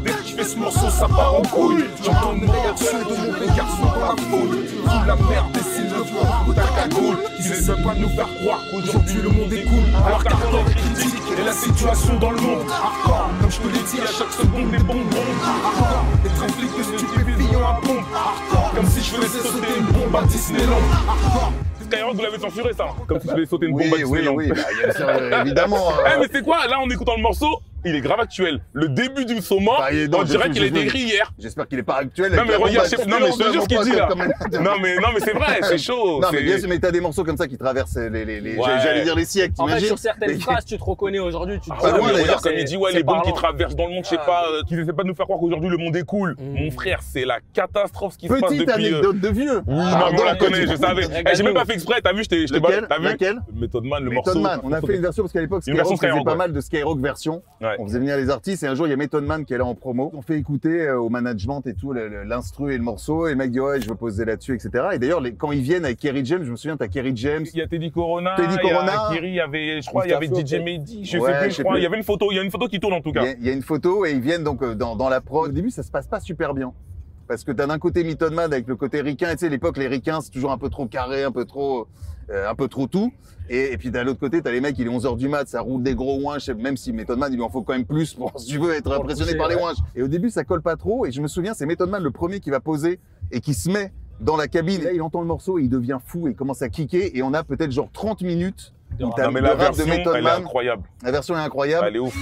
Dès que je fais ce morceau, ça part en couille. J'entends une réaction de mauvais garçons dans la foule. Fous la merde, et si le fou, fous ta cagoule. Ils essaient pas de nous faire croire qu'aujourd'hui le monde est cool. Alors qu'hardcore est critique, et la situation dans le monde. Hardcore, comme je te l'ai dit, à chaque seconde des bonbons. Hardcore, des trafics de stupéfiants à pompe. Hardcore, comme si je faisais sauter une bombe à Disneyland. Hardcore. Skyrock, vous l'avez censuré ça. Comme si je faisais sauter une bombe à Disneyland. Oui, bah, évidemment. Mais c'est quoi? Là, en écoutant le morceau, il est grave actuel. Le début du Soma, on dirait qu'il a été écrit hier. J'espère qu'il est pas actuel. Non mais regarde, non mais je te jure ce qu'il dit là. Non mais c'est vrai, c'est chaud. Non mais bien sûr, mais t'as des morceaux comme ça qui traversent les j'allais dire les siècles, En fait, t'imagines? sur certaines phrases, tu te reconnais aujourd'hui. Tu te Pas loin, Ouais, d'ailleurs, comme il dit, ouais, les bombes qui parlant. traversent dans le monde, je sais pas, qu'ils essaient pas de nous faire croire qu'aujourd'hui le monde est cool. Mon frère, c'est la catastrophe ce qui se passe Petite depuis. anecdote de vieux. Oui, non, mais on la connaît, je savais. J'ai même pas fait exprès, t'as vu, je t'ai Lequel? t'as vu? Laquelle? Method Man, le morceau. Method Man. On a fait une version parce qu'à l'époque, Une version Skyrock faisait Skyrock, pas ouais. mal de Skyrock version. Ouais. On faisait venir les artistes et un jour, il y a Method Man qui est là en promo. On fait écouter au management et tout l'instru et le morceau et le mec dit ouais, je veux poser là-dessus, etc. Et d'ailleurs, quand ils viennent avec Kerry James, je me souviens, t'as Kerry James. Il y a Teddy Corona, Teddy Corona. il y a Kerry, il y avait, je crois, il y avait DJ Mehdi, je sais plus, je crois. Il y avait une photo, il y a une photo qui tourne en tout cas. Il y a une photo et ils viennent donc dans la prod. Au début, ça se passe pas super bien. Parce que t'as d'un côté Method Man avec le côté ricain, et tu sais, à l'époque, les ricains, c'est toujours un peu trop carré, un peu trop tout. Et puis, d'un l'autre côté, t'as les mecs, il est 11h du mat, ça roule des gros ouinches, même si Method Man, il lui en faut quand même plus pour, si tu veux, être impressionné par les ouinches. Et au début, ça colle pas trop. Et je me souviens, c'est Method Man le premier qui va poser et qui se met dans la cabine. Et là, il entend le morceau et il devient fou et il commence à kicker. Et on a peut-être genre 30 minutes. Non, mais la version, elle est incroyable. La version est incroyable. Elle est ouf.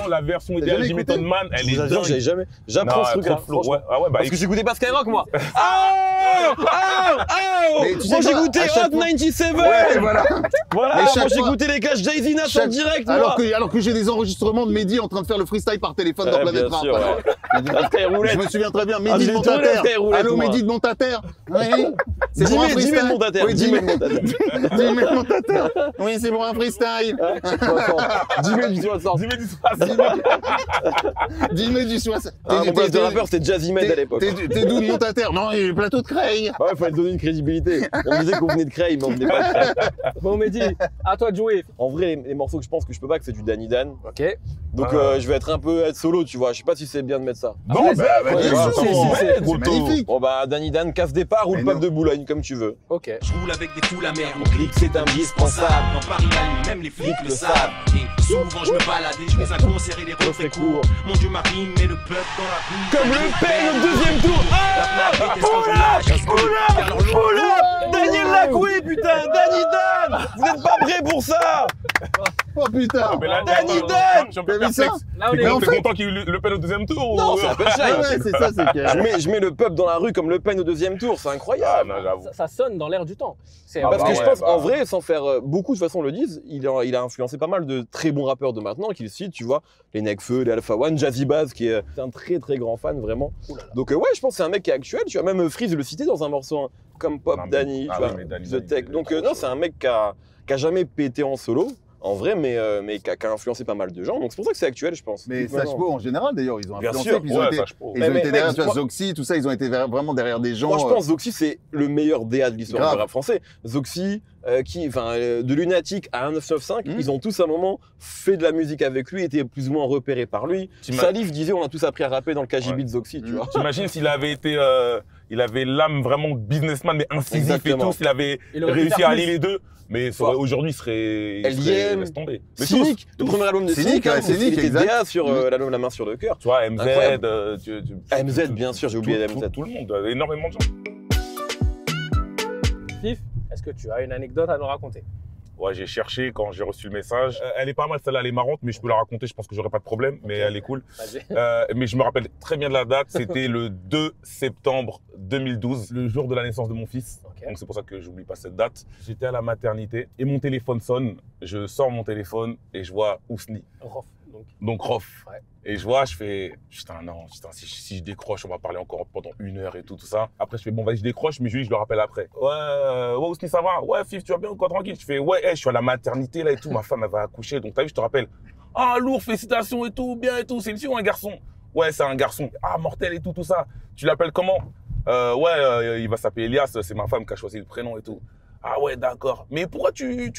La version idéale de Method Man, elle est dingue. J'ai jamais. J'apprends ce truc-là. Parce que j'écoutais pas Skyrock, moi. Moi j'ai goûté Hot 97. Ouais, voilà. Moi j'ai goûté les clashs Jay-Z Nas en direct. Alors que j'ai des enregistrements de Mehdi en train de faire le freestyle par téléphone dans Planète Rap. Je me souviens très bien, Mehdi de Montataire. Allô Mehdi de Montataire. Oui. C'est pour un freestyle. 10 000 Montataire. 10 000 Montataire. Oui, c'est pour un freestyle. 10 000 du 60. 10 000 du 60. Mon poste de rappeur c'était Jazzy Med à l'époque. T'es d'où de Montataire? Non, il y a le plateau de Creil. Ouais, fallait donner une crédibilité. On disait qu'on venait de Creil, mais on venait pas de Creil. Bon Mehdi, à toi de jouer. En vrai, les morceaux que je pense que je peux pas, que c'est du Danny Dan. Ok. Donc je vais être solo, tu vois. Je sais pas si c'est bien de mettre ça. Non, c'est magnifique. Bon bah Danny Dan, casse départ ou le peuple de Boulogne, comme tu veux. Ok. Je roule avec des fous la mer, mon clic c'est indispensable. Dans Paris la nuit, même les flics le savent. Et souvent je me balade et je fais un concert et les refrains courts. Mon dieu ma rime met le peuple dans la rue. Comme le paye au deuxième tour. Oula Daniel Lacoué, putain. Danny Dan. Vous êtes pas prêts pour ça? Oh putain. Danny Dan. T'as vu ça? T'es content qu'il y ait eu Le Pen au deuxième tour? Non, c'est un punchline. Ouais, c'est ça, c'est que... Je mets le peuple dans la rue comme Le Pen au deuxième tour, c'est incroyable. Ça sonne dans l'air du temps. Parce que je pense, en vrai, sans faire beaucoup de façon le disent, il a influencé pas mal de très bons rappeurs de maintenant qu'il cite, tu vois, les Nekfeu, les Alpha One, Jazzy Bass, qui est un très très grand fan vraiment. Donc ouais, je pense que c'est un mec qui est actuel, tu vois, même Freeze le citer dans un morceau hein, comme Pop Danny, tu vois, The Tech. Donc non, c'est un mec qui a jamais pété en solo. En vrai, mais qui a influencé pas mal de gens. Donc c'est pour ça que c'est actuel, je pense. Mais Sachpo en général, d'ailleurs, ils ont influencé. Bien sûr, ils ont été derrière, tu vois, Zoxy, tout ça, ils ont été vraiment derrière des gens. Moi, je pense que Zoxy, c'est le meilleur DA de l'histoire du rap français. Zoxy, de Lunatic à 1995, ils ont tous à un moment fait de la musique avec lui, étaient plus ou moins repérés par lui. Salif disait, on a tous appris à rapper dans le KGB de Zoxy, tu vois. T'imagines s'il avait été... il avait l'âme vraiment businessman, mais incisif et tout, s'il avait réussi à allier les deux. Mais aujourd'hui, il serait laisse tomber. Cynic, le premier album de Cynic, il était DA sur l'album La main sur le cœur. Tu vois, MZ, MZ, bien sûr, j'ai oublié MZ. Tout le monde, énormément de gens. Fif, est-ce que tu as une anecdote à nous raconter? Ouais, j'ai cherché quand j'ai reçu le message. Elle est pas mal, celle-là, elle est marrante, mais je peux la raconter, je pense que j'aurai pas de problème, mais elle est cool. Mais je me rappelle très bien de la date, c'était le 2 septembre 2012, le jour de la naissance de mon fils. Donc c'est pour ça que j'oublie pas cette date. J'étais à la maternité et mon téléphone sonne. Je sors mon téléphone et je vois Ousni. Donc Rof. Ouais. Et je vois, je fais, putain, si je décroche, on va parler encore pendant 1 heure et tout ça. Après, je fais, bon, vas-y, je décroche, mais je le rappelle après. Ouais, Ousni, ça va? Ouais, Fif, tu vas bien ou quoi, tranquille? Je fais, ouais, je suis à la maternité là et tout, ma femme, elle va accoucher. Donc, t'as vu, je te rappelle. Ah, lourd, félicitations et tout, bien et tout. C'est une fille ou un garçon? Ouais, c'est un garçon. Ah, mortel et tout ça. Tu l'appelles comment? Il va s'appeler Elias, c'est ma femme qui a choisi le prénom et tout. Ah ouais, d'accord. Mais pourquoi tu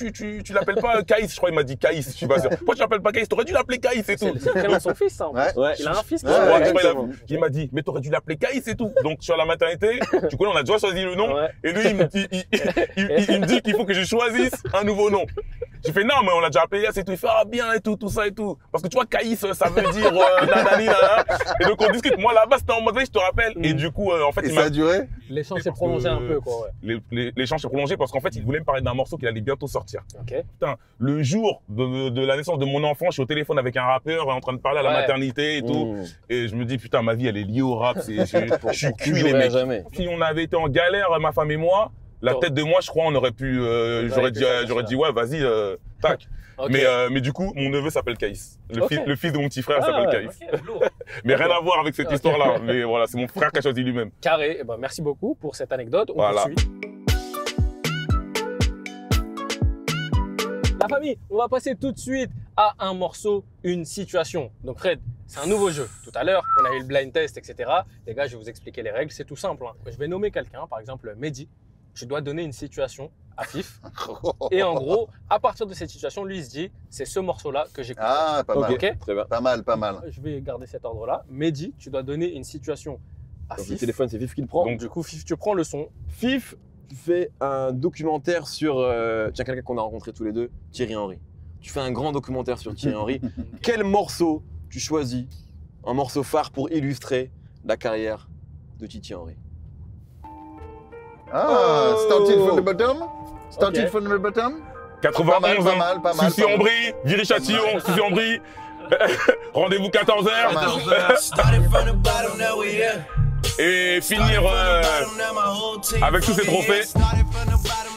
l'appelles pas Caïs? Je crois qu'il m'a dit Caïs, je suis pas sûr. Pourquoi tu l'appelles pas Caïs? T'aurais dû l'appeler Caïs et tout. C'est le prénom de son fils, ça. Ouais. Il a un fils. Il m'a dit, mais t'aurais dû l'appeler Caïs et tout. Donc, sur la maternité, tu connais, on a déjà choisi le nom. Ouais. Et lui, il me dit qu'il faut que je choisisse un nouveau nom. J'ai fait, non, mais on l'a déjà appelé Elias et tout. Il fait, ah bien et tout ça et tout. Parce que tu vois, Caïs, ça veut dire nanani, nanana. Et donc, on discute. Moi, là-bas, c'était en mode, je te rappelle. Et du coup, en fait, ça a duré? L'échange s'est prolongé un peu, quoi. L'échange s'est prolongé parce qu'en fait, il voulait me parler d'un morceau qu'il allait bientôt sortir. Putain, le jour de la naissance de mon enfant, je suis au téléphone avec un rappeur en train de parler à la maternité et tout. Et je me dis, putain, ma vie, elle est liée au rap. Je suis cuit, les mecs. Si on avait été en galère, ma femme et moi, La tête de moi, je crois, on aurait pu. J'aurais dit, ouais, vas-y, tac. Ok. Mais du coup, mon neveu s'appelle Caïs. Ok. Le fils de mon petit frère s'appelle Caïs. ok, lourd. Mais rien à voir avec cette histoire-là. Mais voilà, c'est mon frère qui a choisi lui-même. Carré. Eh ben, merci beaucoup pour cette anecdote. On Voilà. poursuit. La famille, on va passer tout de suite à un morceau, une situation. Donc Fred, c'est un nouveau jeu. Tout à l'heure, on a eu le blind test, etc. Les gars, je vais vous expliquer les règles. C'est tout simple. Hein. Je vais nommer quelqu'un, par exemple Mehdi. Je dois donner une situation à Fif. Et en gros, à partir de cette situation, lui il se dit, c'est ce morceau-là que j'écoute. Ah, pas mal. Ok. Très bien. Pas mal, pas mal. Je vais garder cet ordre-là. Mehdi, tu dois donner une situation à Donc, le Fif. téléphone, c'est Fif qui le prend. Donc du coup, Fif, tu prends le son. Fif fait un documentaire sur tiens, quelqu'un qu'on a rencontré tous les deux, Thierry Henry. Tu fais un grand documentaire sur Thierry Henry. Quel morceau tu choisis, un morceau phare pour illustrer la carrière de Titi Henry? Ah, started from the bottom. Started Ok. from the bottom. 91 Pas mal, pas mal. Souci en brie, Viry-Châtillon, Souci en brie. Rendez-vous 14h. Started from the bottom, now we here. Et finir avec tous ces trophées.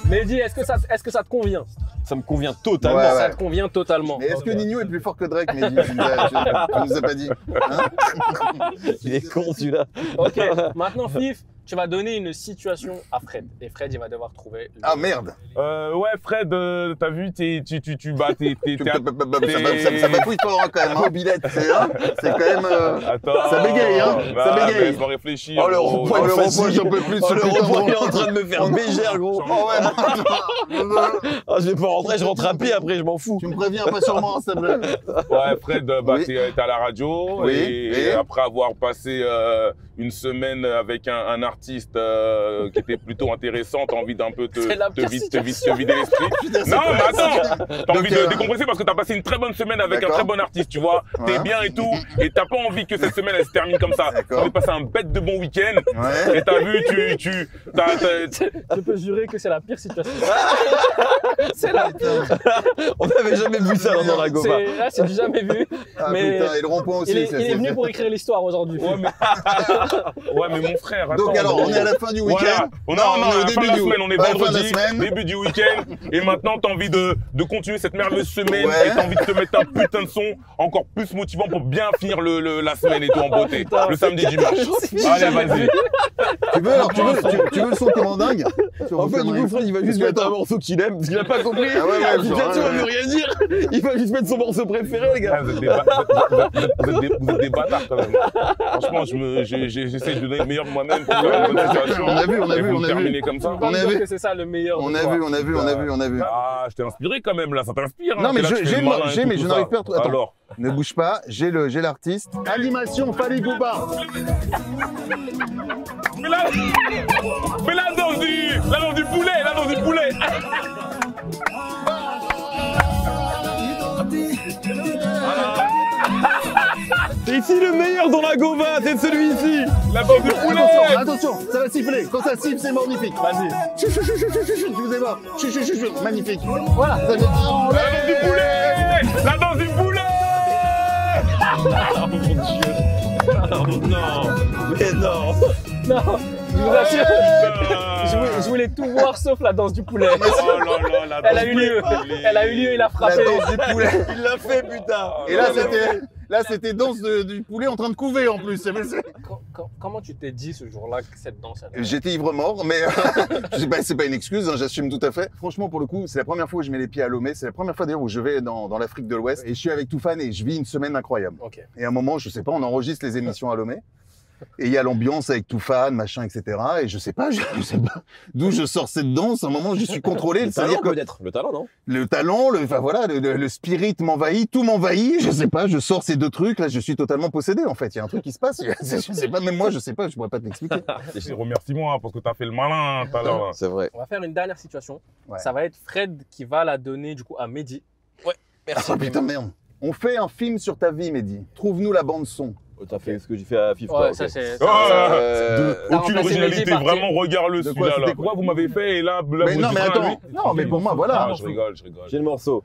Mehdi, est-ce que ça te convient? Ça me convient totalement. Ouais, Ça te convient totalement. Mais est-ce que Ok. Nino est plus fort que Drake, Mehdi? Tu nous as pas dit. Hein? Il est con celui-là. Ok, maintenant Fif, tu vas donner une situation à Fred. Et Fred, il va devoir trouver. Ah merde. Ouais, Fred, t'as vu, Ça bafouille fort hein, quand même. Mobilette, c'est quand même. Attends. Ça bégaye, hein. Ça bégaye. Laisse-moi réfléchir. Oh, le gros. rond-point, Oh, le il rond-point, j'en peux plus de Oh, ce le putain de rond-point, il est en rond-point. train de me faire bégère, gros. Oh ouais, Ah, je vais pas rentrer, je rentre à pied après, je m'en fous. tu me préviens pas sur moi, s'il te plaît. Ouais, Fred, Oui. t'es à la radio Oui, et et après avoir passé une semaine avec un artiste qui était plutôt intéressant, t'as envie d'un peu C'est la pire te vider l'esprit. Non, mais attends, t'as envie de décompresser parce que t'as passé une très bonne semaine avec un D'accord. très bon artiste, tu vois. T'es Ouais. bien et tout, et t'as pas envie que cette semaine elle se termine comme ça. D'accord. T'as envie de passer un bête de bon week-end. Ouais. Et t'as vu, Je peux jurer que c'est la pire situation. C'est la pire. On n'avait jamais vu ça dans la Gova. Là, c'est du jamais vu. Ah Mais putain, et le rond-point aussi. il est c'est- venu pour écrire l'histoire aujourd'hui. Ouais, mais mon frère, attends. Donc alors, on est à la fin du week-end. Voilà, on est à la fin de la semaine, on est à la fin de la vendredi, semaine. début du week-end, et maintenant t'as envie de continuer cette merveilleuse semaine, Ouais. et t'as envie de te mettre un putain de son encore plus motivant pour bien finir la semaine et tout en beauté, le samedi dimanche. Allez, vas-y. Tu veux le son commandingue En fait, du coup, Fred, il va juste mettre un morceau qu'il aime, parce qu'il a pas compris. Ah ouais, Il dit, tiens, tu vas me rien dire. Il va juste mettre son morceau préféré, les Ah, gars. vous êtes des bâtards quand même. Franchement, j'essaie de donner le meilleur de moi-même pour une bonne situation. On a vu, Et vous on a terminez vu. comme ça. On a vu. que c'est ça le meilleur. On de a toi. vu, on a vu. Ah, je t'ai inspiré quand même là, ça t'inspire. hein. Non, mais T'es là, tu fais le malin et j'ai, tout, mais tout je ça. n'arrive pas à... Attends, Alors, ne bouge pas, j'ai l'artiste. Animation, Fali Bouba. mais la danse du poulet, la danse du poulet. C'est ici le meilleur dans la Gova, c'est celui-ci. La danse du poulet. Attention, ça va siffler. Quand ça siffle, c'est magnifique. Vas-y. Chut, chut, chut, chut, chut, chut, je vous ai voir. Chut, chut, chut, chut, magnifique. Voilà. Ça fait... Oh, La danse du poulet. La danse du poulet. Oh mon Dieu. Oh non. Mais non. Non, je vous assure, Putain. je voulais tout voir sauf la danse du poulet. Oh là là, la Elle a danse eu du lieu. poulet. Elle a eu lieu, il a la frappé. danse du poulet. Il l'a fait, putain. Et là, c'était danse du poulet en train de couver en plus. Comment tu t'es dit ce jour-là que cette danse elle... J'étais ivre mort, mais c'est pas une excuse, hein, j'assume tout à fait. Franchement, pour le coup, c'est la première fois où je mets les pieds à Lomé. C'est la première fois d'ailleurs où je vais dans l'Afrique de l'Ouest. Et je suis avec Toufan et je vis une semaine incroyable. Ok. Et à un moment, je sais pas, on enregistre les émissions à Lomé. Et il y a l'ambiance avec Toufan, machin, etc. Et je sais pas d'où je sors cette danse. À un moment, je suis contrôlé. Le C'est-à-dire talent, que peut-être. Le talent, non? le talent, enfin voilà, le spirit m'envahit, tout m'envahit. Je sais pas, je sors ces deux trucs. Là, je suis totalement possédé en fait. Il y a un truc qui se passe. Je sais pas, même moi, je sais pas, je pourrais pas te l'expliquer. Remercie-moi parce que t'as fait le malin tout à l'heure. là. C'est vrai. On va faire une dernière situation. Ouais. Ça va être Fred qui va la donner du coup à Mehdi. Ah putain, merde. On fait un film sur ta vie, Mehdi. Trouve-nous la bande son. Oh, t'as fait ce que j'ai fait à FIFA. Ouais, ok. ça c'est. Oh, T'as aucune remplacé originalité, Mehdi par vraiment regarde-le De quoi, celui-là. c'était Là. quoi Pourquoi vous m'avez fait et là, Mais non, mais attends. Non, mais pour moi, voilà. Ah, je rigole. J'ai le morceau.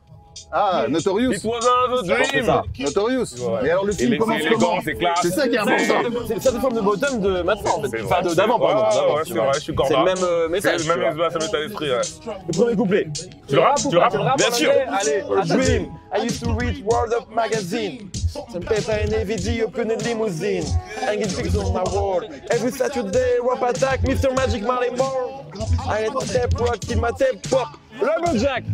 Ah, Notorious. It was a C'est dream. ça. Notorious. Ouais. Et alors le film C'est commence élégant, comment? c'est classe. C'est ça qui est important. C'est le certain forme de bottom de maintenant en fait. C'est Enfin vrai. d'avant pardon. Ouais, d'avant, ouais, tu c'est vois. vrai, je suis corda. C'est le même C'est message. le même état d'esprit. Ouais. Le premier couplet. Tu le rappes, tu le rappes. Bien sûr. Allez, Dream. I used to read World Up magazine. Some paper and AVD open a limousine. Hanging pics on my wall. Every Saturday, rap attack, Mr. Magic Marley Moore. I had my tape rock, in my tape pop. Lumberjack.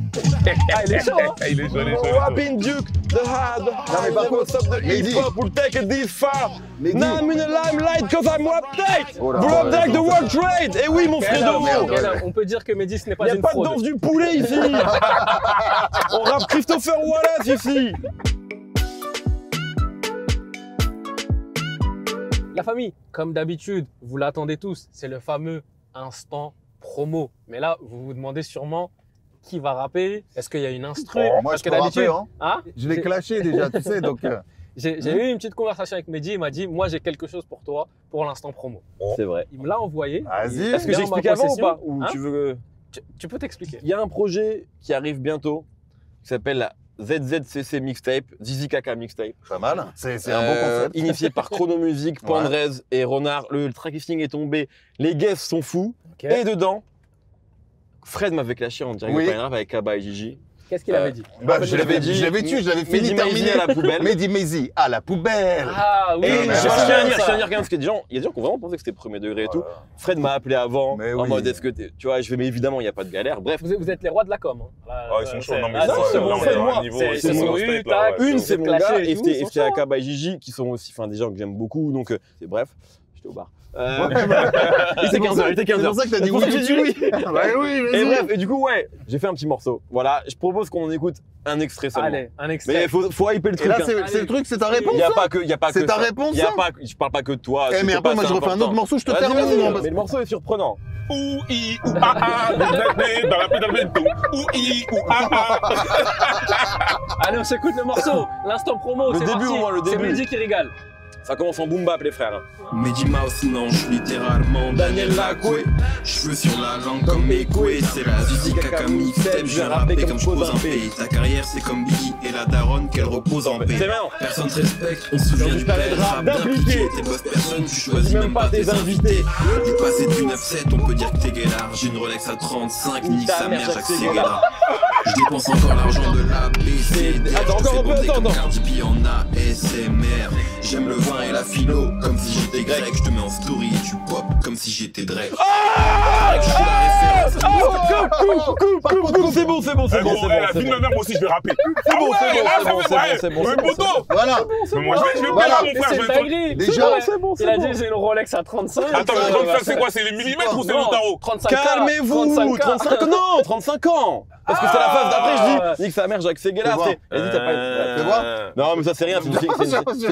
Ah, il est chaud, hein? Il est chaud, il est chaud. Rapping Duke, the hard, mais par contre, stop the Mehdi. hip-hop will take it this far. Mehdi. Now I'm in the limelight cause I'm rap tight. Oh là, Bro, oh là, like the non, World Trade. Eh oui, mon Quel frère homme, merde, quel ouais. homme. On peut dire que Mehdi, ce n'est Il pas n'y a une pas de fraude. danse du poulet ici. On rappe Christopher Wallace ici. La famille, comme d'habitude, vous l'attendez tous, c'est le fameux instant promo. Mais là, vous vous demandez sûrement qui va rapper. Est-ce qu'il y a une instru? Oh, moi, Parce je que peux d'habitude, rapper, hein. hein, Je l'ai clashé déjà, tu sais, donc. j'ai eu une petite conversation avec Mehdi. Il m'a dit, moi, j'ai quelque chose pour toi pour l'instant promo. C'est vrai. Il me l'a envoyé. Vas-y. Est-ce que Bien j'explique en ma avant ou possession. pas? Ou Hein tu veux... Tu peux t'expliquer. Il y a un projet qui arrive bientôt qui s'appelle la ZZCC Mixtape, Zizi Kaka Mixtape. Pas mal. C'est un bon concept. Initié par Chrono Music, Ouais. Pandrez et Renard. Le track listing est tombé. Les guests sont fous. Ok. Et dedans, Fred m'avait clashé en direct Oui. de Pain Rap avec Kaba et Gigi. Qu'est-ce qu'il avait dit? Bah, je l'avais dit. je l'avais tué, je l'avais fini Mehdi terminé. Maizy à la poubelle. Mehdi Maizy à la poubelle. Ah oui, Et mais je ouais. tiens à dire ça. quand même, parce qu'il y a des gens qui ont vraiment pensé que c'était premier degré et tout. Voilà. Fred m'a appelé avant, Mais en oui. mode est-ce que tu vois, je fais mais évidemment il n'y a pas de galère. Bref, Vous êtes les rois de la com. Hein. Là, Oh, ils sont chauds. Non, mais Ah, ça, non, c'est là, bon, on est Fred, à un moi. niveau, C'est- ils c'est sont son au U, state, tac, là, ouais. une c'est c'est mon clashé gars et et tout, c'était ils sont c'était chauds. Akaba et Gigi qui sont aussi des gens que j'aime beaucoup donc c'est bref, j'étais au bar. Il était 15h, il était 15h. C'est pour ça que t'as dit C'est pour ça oui, que j'ai dit oui. Bah oui, Et vas-y. bref, et du coup ouais, j'ai fait un petit morceau. Voilà, je propose qu'on en écoute un extrait seulement. Allez, un Mais extrait. faut hyper le Et truc. là, hein. c'est le truc, c'est ta réponse. Il y a ça pas que C'est ta ça. réponse, Il y a ça pas je parle pas que de toi. Eh, mais c'est après, pas moi, je ça refais un important. autre morceau, je te Vas-y, termine. vas-y, non, parce- mais le morceau est surprenant. Ou i ou ah ah, dans la pédale tout. Ou i ou ah ah. Allez, on s'écoute le morceau. L'instant promo, Le c'est début, parti. au moins, le C'est début. Mehdi qui régale. Ça commence en boom bap les frères. Mehdi Mouse, non, je suis littéralement Daniel Lacoué. Cheveux sur la langue comme Ekoué. C'est la Zizi Kaka mixtape, je viens rapper comme je pose un P. Ta carrière c'est comme Biggie et la daronne qu'elle repose en paix. C'est bien. Personne te respecte, on se souvient du père rap d'impliqué. T'es boss personne, tu choisis même pas tes invités. Du passé du 9-7, on peut dire que t'es guélard. J'ai une Rolex à 35, nique sa mère, Jacques Seguela. Je dépense encore l'argent de la BCD. Attends, encore un peu, attends, comme attends. Cardi B en ASMR. J'aime le vin et la philo, comme si j'étais grec. Je te mets en story et tu pop, comme si j'étais Drake. Je suis la référence. Coupe, c'est bon, c'est bon, c'est Eh, bon, gros, c'est eh, bon, la c'est vie de bon. ma mère, moi aussi, je vais rapper. C'est bon, c'est bon, là, c'est ça bon, fait- c'est ouais, bon, c'est bon, ouais, c'est bon, poteau. Voilà. Mais moi, je vais Voilà. pas, mon Et frère. c'est je une vais pas- dinguerie. Déjà, Ouais. c'est bon, c'est Il a bon. dit j'ai une Rolex à 35. Attends, mais Ouais, ça, c'est quoi? C'est les millimètres ou c'est le tarot? 35K. Calmez-vous, 35 ans, non, 35 ans. Parce que c'est la phase d'après, je dis, nique sa mère, Jacques Seguela, Fais voir. c'est. Elle dit, t'as pas. Fais voir. Non, mais ça, c'est rien, c'est une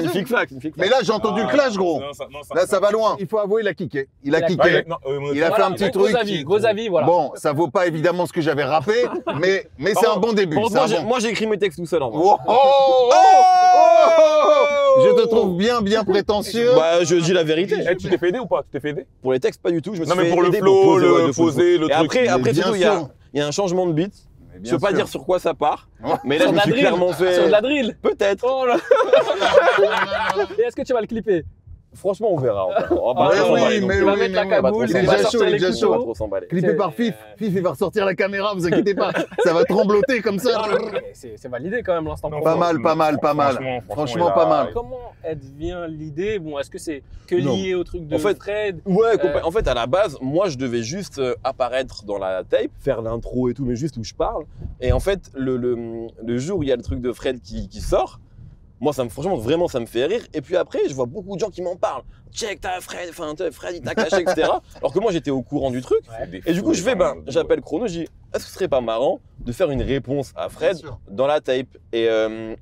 flic-flac, c'est une flic-flac. Mais là, j'ai entendu le clash, gros. Non, Là, ça va loin. Il faut avouer, il a kické. Il a Il a- kické. Ouais, non, Il a fait Voilà, un petit gros truc. avis, gros avis, voilà. Bon, ça vaut pas évidemment ce que j'avais rappé, mais c'est un bon début. Bon, c'est un bon. moi, j'ai écrit mes textes tout seul en vrai. Oh, oh, oh, oh, oh. Je te trouve bien prétentieux. Bah, je dis la vérité. Eh, tu t'es fait aider ou pas? Tu t'es fait aider? Pour les textes, pas du tout. Je me Non, suis mais fait pour le aider flow, poser, ouais, le de fou. poser, le Et truc. après, Mais bien surtout, sûr. il y a un changement de beat. Mais Je peux bien pas sûr. dire sur quoi ça part. Mais là, Sur je de me la suis drill. clairement fait. Sur de la drill. Peut-être. Oh là. Et est-ce que tu vas le clipper? Franchement, on verra. On va pas Mais trop oui, s'emballer non mais plus. Il va oui, mettre la mais oui. cagoule, Il est il va déjà sortir chaud, il est les déjà On va chaud. couteaux. trop s'emballer. Clippé par Fif. Fif, il va ressortir la caméra, vous inquiétez pas. Ça va trembloter comme ça. C'est validé quand même l'instant Non, promo. Pas mal. Franchement, pas mal. Comment vient l'idée? Bon, est-ce que c'est que Non. lié au truc de En fait, Fred? Ouais, en fait, à la base, moi, je devais juste apparaître dans la tape, faire l'intro et tout, mais juste où je parle. Et en fait, le jour où il y a le truc de Fred qui sort, moi, franchement, vraiment, ça me fait rire. Et puis après, je vois beaucoup de gens qui m'en parlent. Check, Fred, il t'a caché, etc. Alors que moi, j'étais au courant du truc. Ouais. Et du coup, j'appelle Chrono, je dis, est-ce que ce serait pas marrant de faire une réponse à Fred Bien sûr. dans la tape et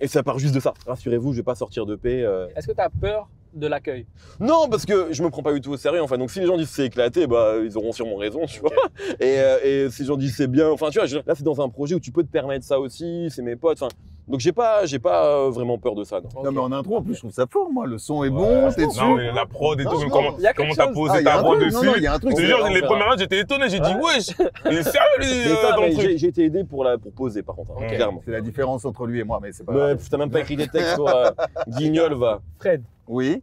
ça part juste de ça. Rassurez-vous, je vais pas sortir de paix. Est-ce que tu as peur de l'accueil? Non, parce que je me prends pas du tout au sérieux. Enfin, donc si les gens disent c'est éclaté, bah ils auront sûrement raison, tu vois. Et si les gens disent c'est bien, enfin tu vois, là c'est dans un projet où tu peux te permettre ça aussi. C'est mes potes. Enfin, Donc j'ai pas vraiment peur de ça. Non. Non, mais en intro, en plus, je trouve ça fort, moi. Le son est bon, t'es dessus. Non, mais la prod et tout, comment il y a comment quelque t'as chose. posé ta prod dessus. Non, il y a un truc. Je te c'est- jure, les premières notes, j'étais étonné. J'ai dit, wesh, il est sérieux, lui, Mais ça, dans le mais truc. j'ai été aidé pour poser par contre, hein, Ok. clairement. C'est la différence entre lui et moi, mais c'est pas Mais grave. t'as même pas écrit des textes, toi. Guignol, va. Fred, Oui,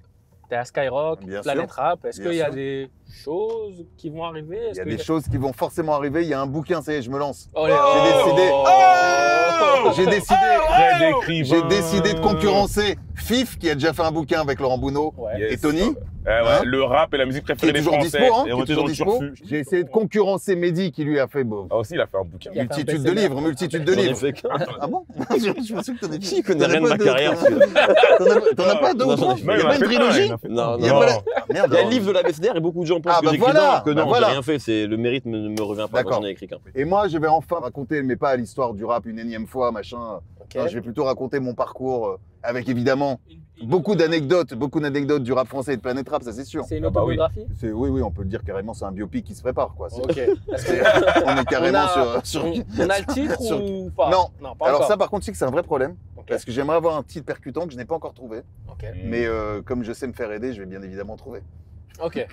t'es à Skyrock, Bien Planète sûr. Rap. Est-ce Bien qu'il y a sûr. des choses qui vont arriver? il y a des choses qui vont forcément arriver. Il y a un bouquin, ça y est, je me lance. Oh, les- J'ai décidé. Oh J'ai décidé. Fred écrivain. J'ai décidé de concurrencer Fif, qui a déjà fait un bouquin avec Laurent Bounot Ouais. Yes. et Tony, Ouais, Hein le rap est la musique qui préférée est des toujours Français. dispo. Hein, Et qui est retour toujours dans le dispo. turfu. J'ai essayé de concurrencer Mehdi, qui lui a fait Ah aussi, il a fait un bouquin. Il a fait un multitude de best-seller. livres, multitude de J'en ai livres. fait qu'un. Ah bon? Je pensais que t'en avais Qui connaît rien de ma carrière, T'en as pas deux ou Non, trois? j'en ai Il fait y a pas une trilogie? Non, Il y a non. pas la- Ah, merde. Il y a le livre de la BCDR et beaucoup de gens pensent Ah, que bah j'ai écrit voilà, dedans, que bah non, voilà. j'ai rien fait, c'est le mérite ne me revient pas, D'accord. j'en ai écrit qu'un. Et moi, je vais enfin raconter, mais pas l'histoire du rap une énième fois, machin. Ok. Non, je vais plutôt raconter mon parcours avec évidemment beaucoup d'anecdotes du rap français et de Planète Rap, ça c'est sûr. C'est une Ah bah oui. autobiographie? Oui, on peut le dire carrément, c'est un biopic qui se prépare, quoi. C'est- Ok. Est-ce c'est- que- on est carrément On a- sur. On a le titre Sur- ou pas? Non. pas Alors encore. ça, par contre, je sais que c'est un vrai problème, Ok. parce que j'aimerais avoir un titre percutant que je n'ai pas encore trouvé. Ok. Mais comme je sais me faire aider, je vais bien évidemment trouver. Ok.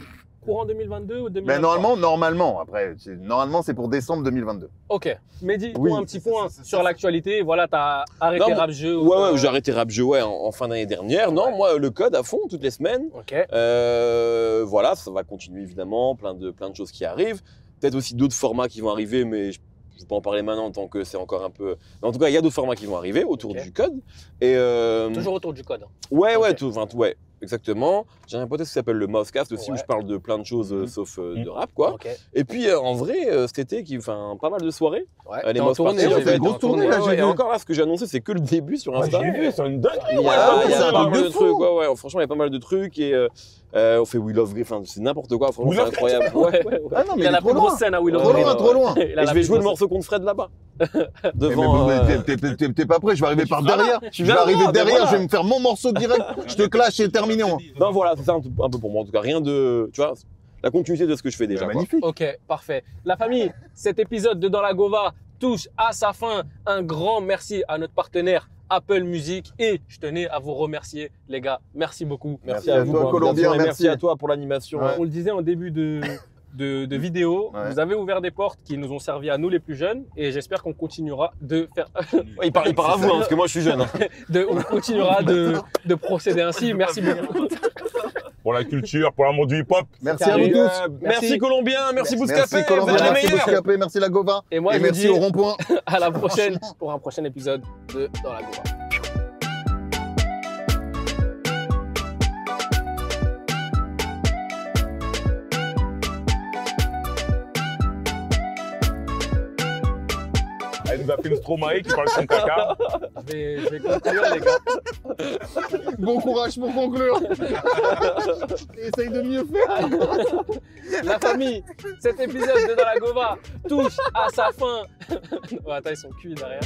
Courant 2022 ou 2023? Mais normalement, après, normalement c'est pour décembre 2022. Ok. Mehdi, Oui. toi, un petit point sur l'actualité. Voilà, t'as arrêté Non, rap jeu. Ouais, j'ai arrêté rap jeu en fin d'année dernière. Non, moi, le code à fond, toutes les semaines. Ok. Voilà, ça va continuer évidemment, plein de choses qui arrivent. Peut-être aussi d'autres formats qui vont arriver, mais je ne vais pas en parler maintenant tant que c'est encore un peu. Mais en tout cas, il y a d'autres formats qui vont arriver autour Ok. du code. Et Toujours autour du code. ouais, Ok. ouais, exactement. J'ai un podcast qui s'appelle le Mousecast aussi Ouais. où je parle de plein de choses Mhm. sauf de rap, quoi. Ok. Et puis en vrai, cet été, pas mal de soirées. Ouais. Les T'es en Mouse tournée, Party, j'ai ouais, vu, t'es t'es en grosse tournée, là, j'ai Et vu. encore là, ce que j'ai annoncé, c'est que le début sur Insta. J'ai vu, c'est une dingue. Il y a, Ouais, il y a c'est un pas truc mal de de fou. trucs, ouais, franchement, il y a pas mal de trucs et on fait We Love Grey, c'est n'importe quoi, franchement, We c'est Love incroyable. Ouais. Ah non, mais Il a il la est trop plus grosse loin. scène à Willow. Trop loin, trop loin. Il a Et la je vais plus jouer le grosse- morceau contre Fred là-bas. Mais Devant. t'es pas prêt, je vais arriver par derrière. Je vais viendras, arriver mais derrière, voilà. je vais me faire mon morceau direct. Je te clash et terminé. Moi. Non, voilà, c'est ça un peu pour moi, en tout cas, rien de. Tu vois, la continuité de ce que je fais déjà. quoi. Magnifique. Ok, parfait. La famille, cet épisode de Dans la Gova touche à sa fin. Un grand merci à notre partenaire Apple Music et je tenais à vous remercier, les gars. Merci beaucoup. Merci Merci à à vous, toi, pour Colombien, l'invitation, et merci merci. à toi pour l'animation. Ouais. On le disait en début de vidéo, Ouais. vous avez ouvert des portes qui nous ont servi à nous les plus jeunes et j'espère qu'on continuera de faire, Ouais, il parle à vous, parce que moi je suis jeune. hein. on continuera de procéder ainsi. Merci beaucoup. Pour la culture, pour l'amour du hip-hop. Merci à vous Carré. tous. Merci Colombien, merci Bouscapé, Merci Colombien, vous êtes les merci meilleurs. Bouscapé, merci la Gova. Et moi, Et je vous merci dis au rond-point. à la prochaine pour un prochain épisode de Dans la Gova. Elle nous a fait une Stromae qui parle de son caca. Je vais conclure, les gars. Bon courage pour conclure. Essaye de mieux faire. La famille, cet épisode de Dans la Gova touche à sa fin. Oh, attends, ils sont cuits derrière.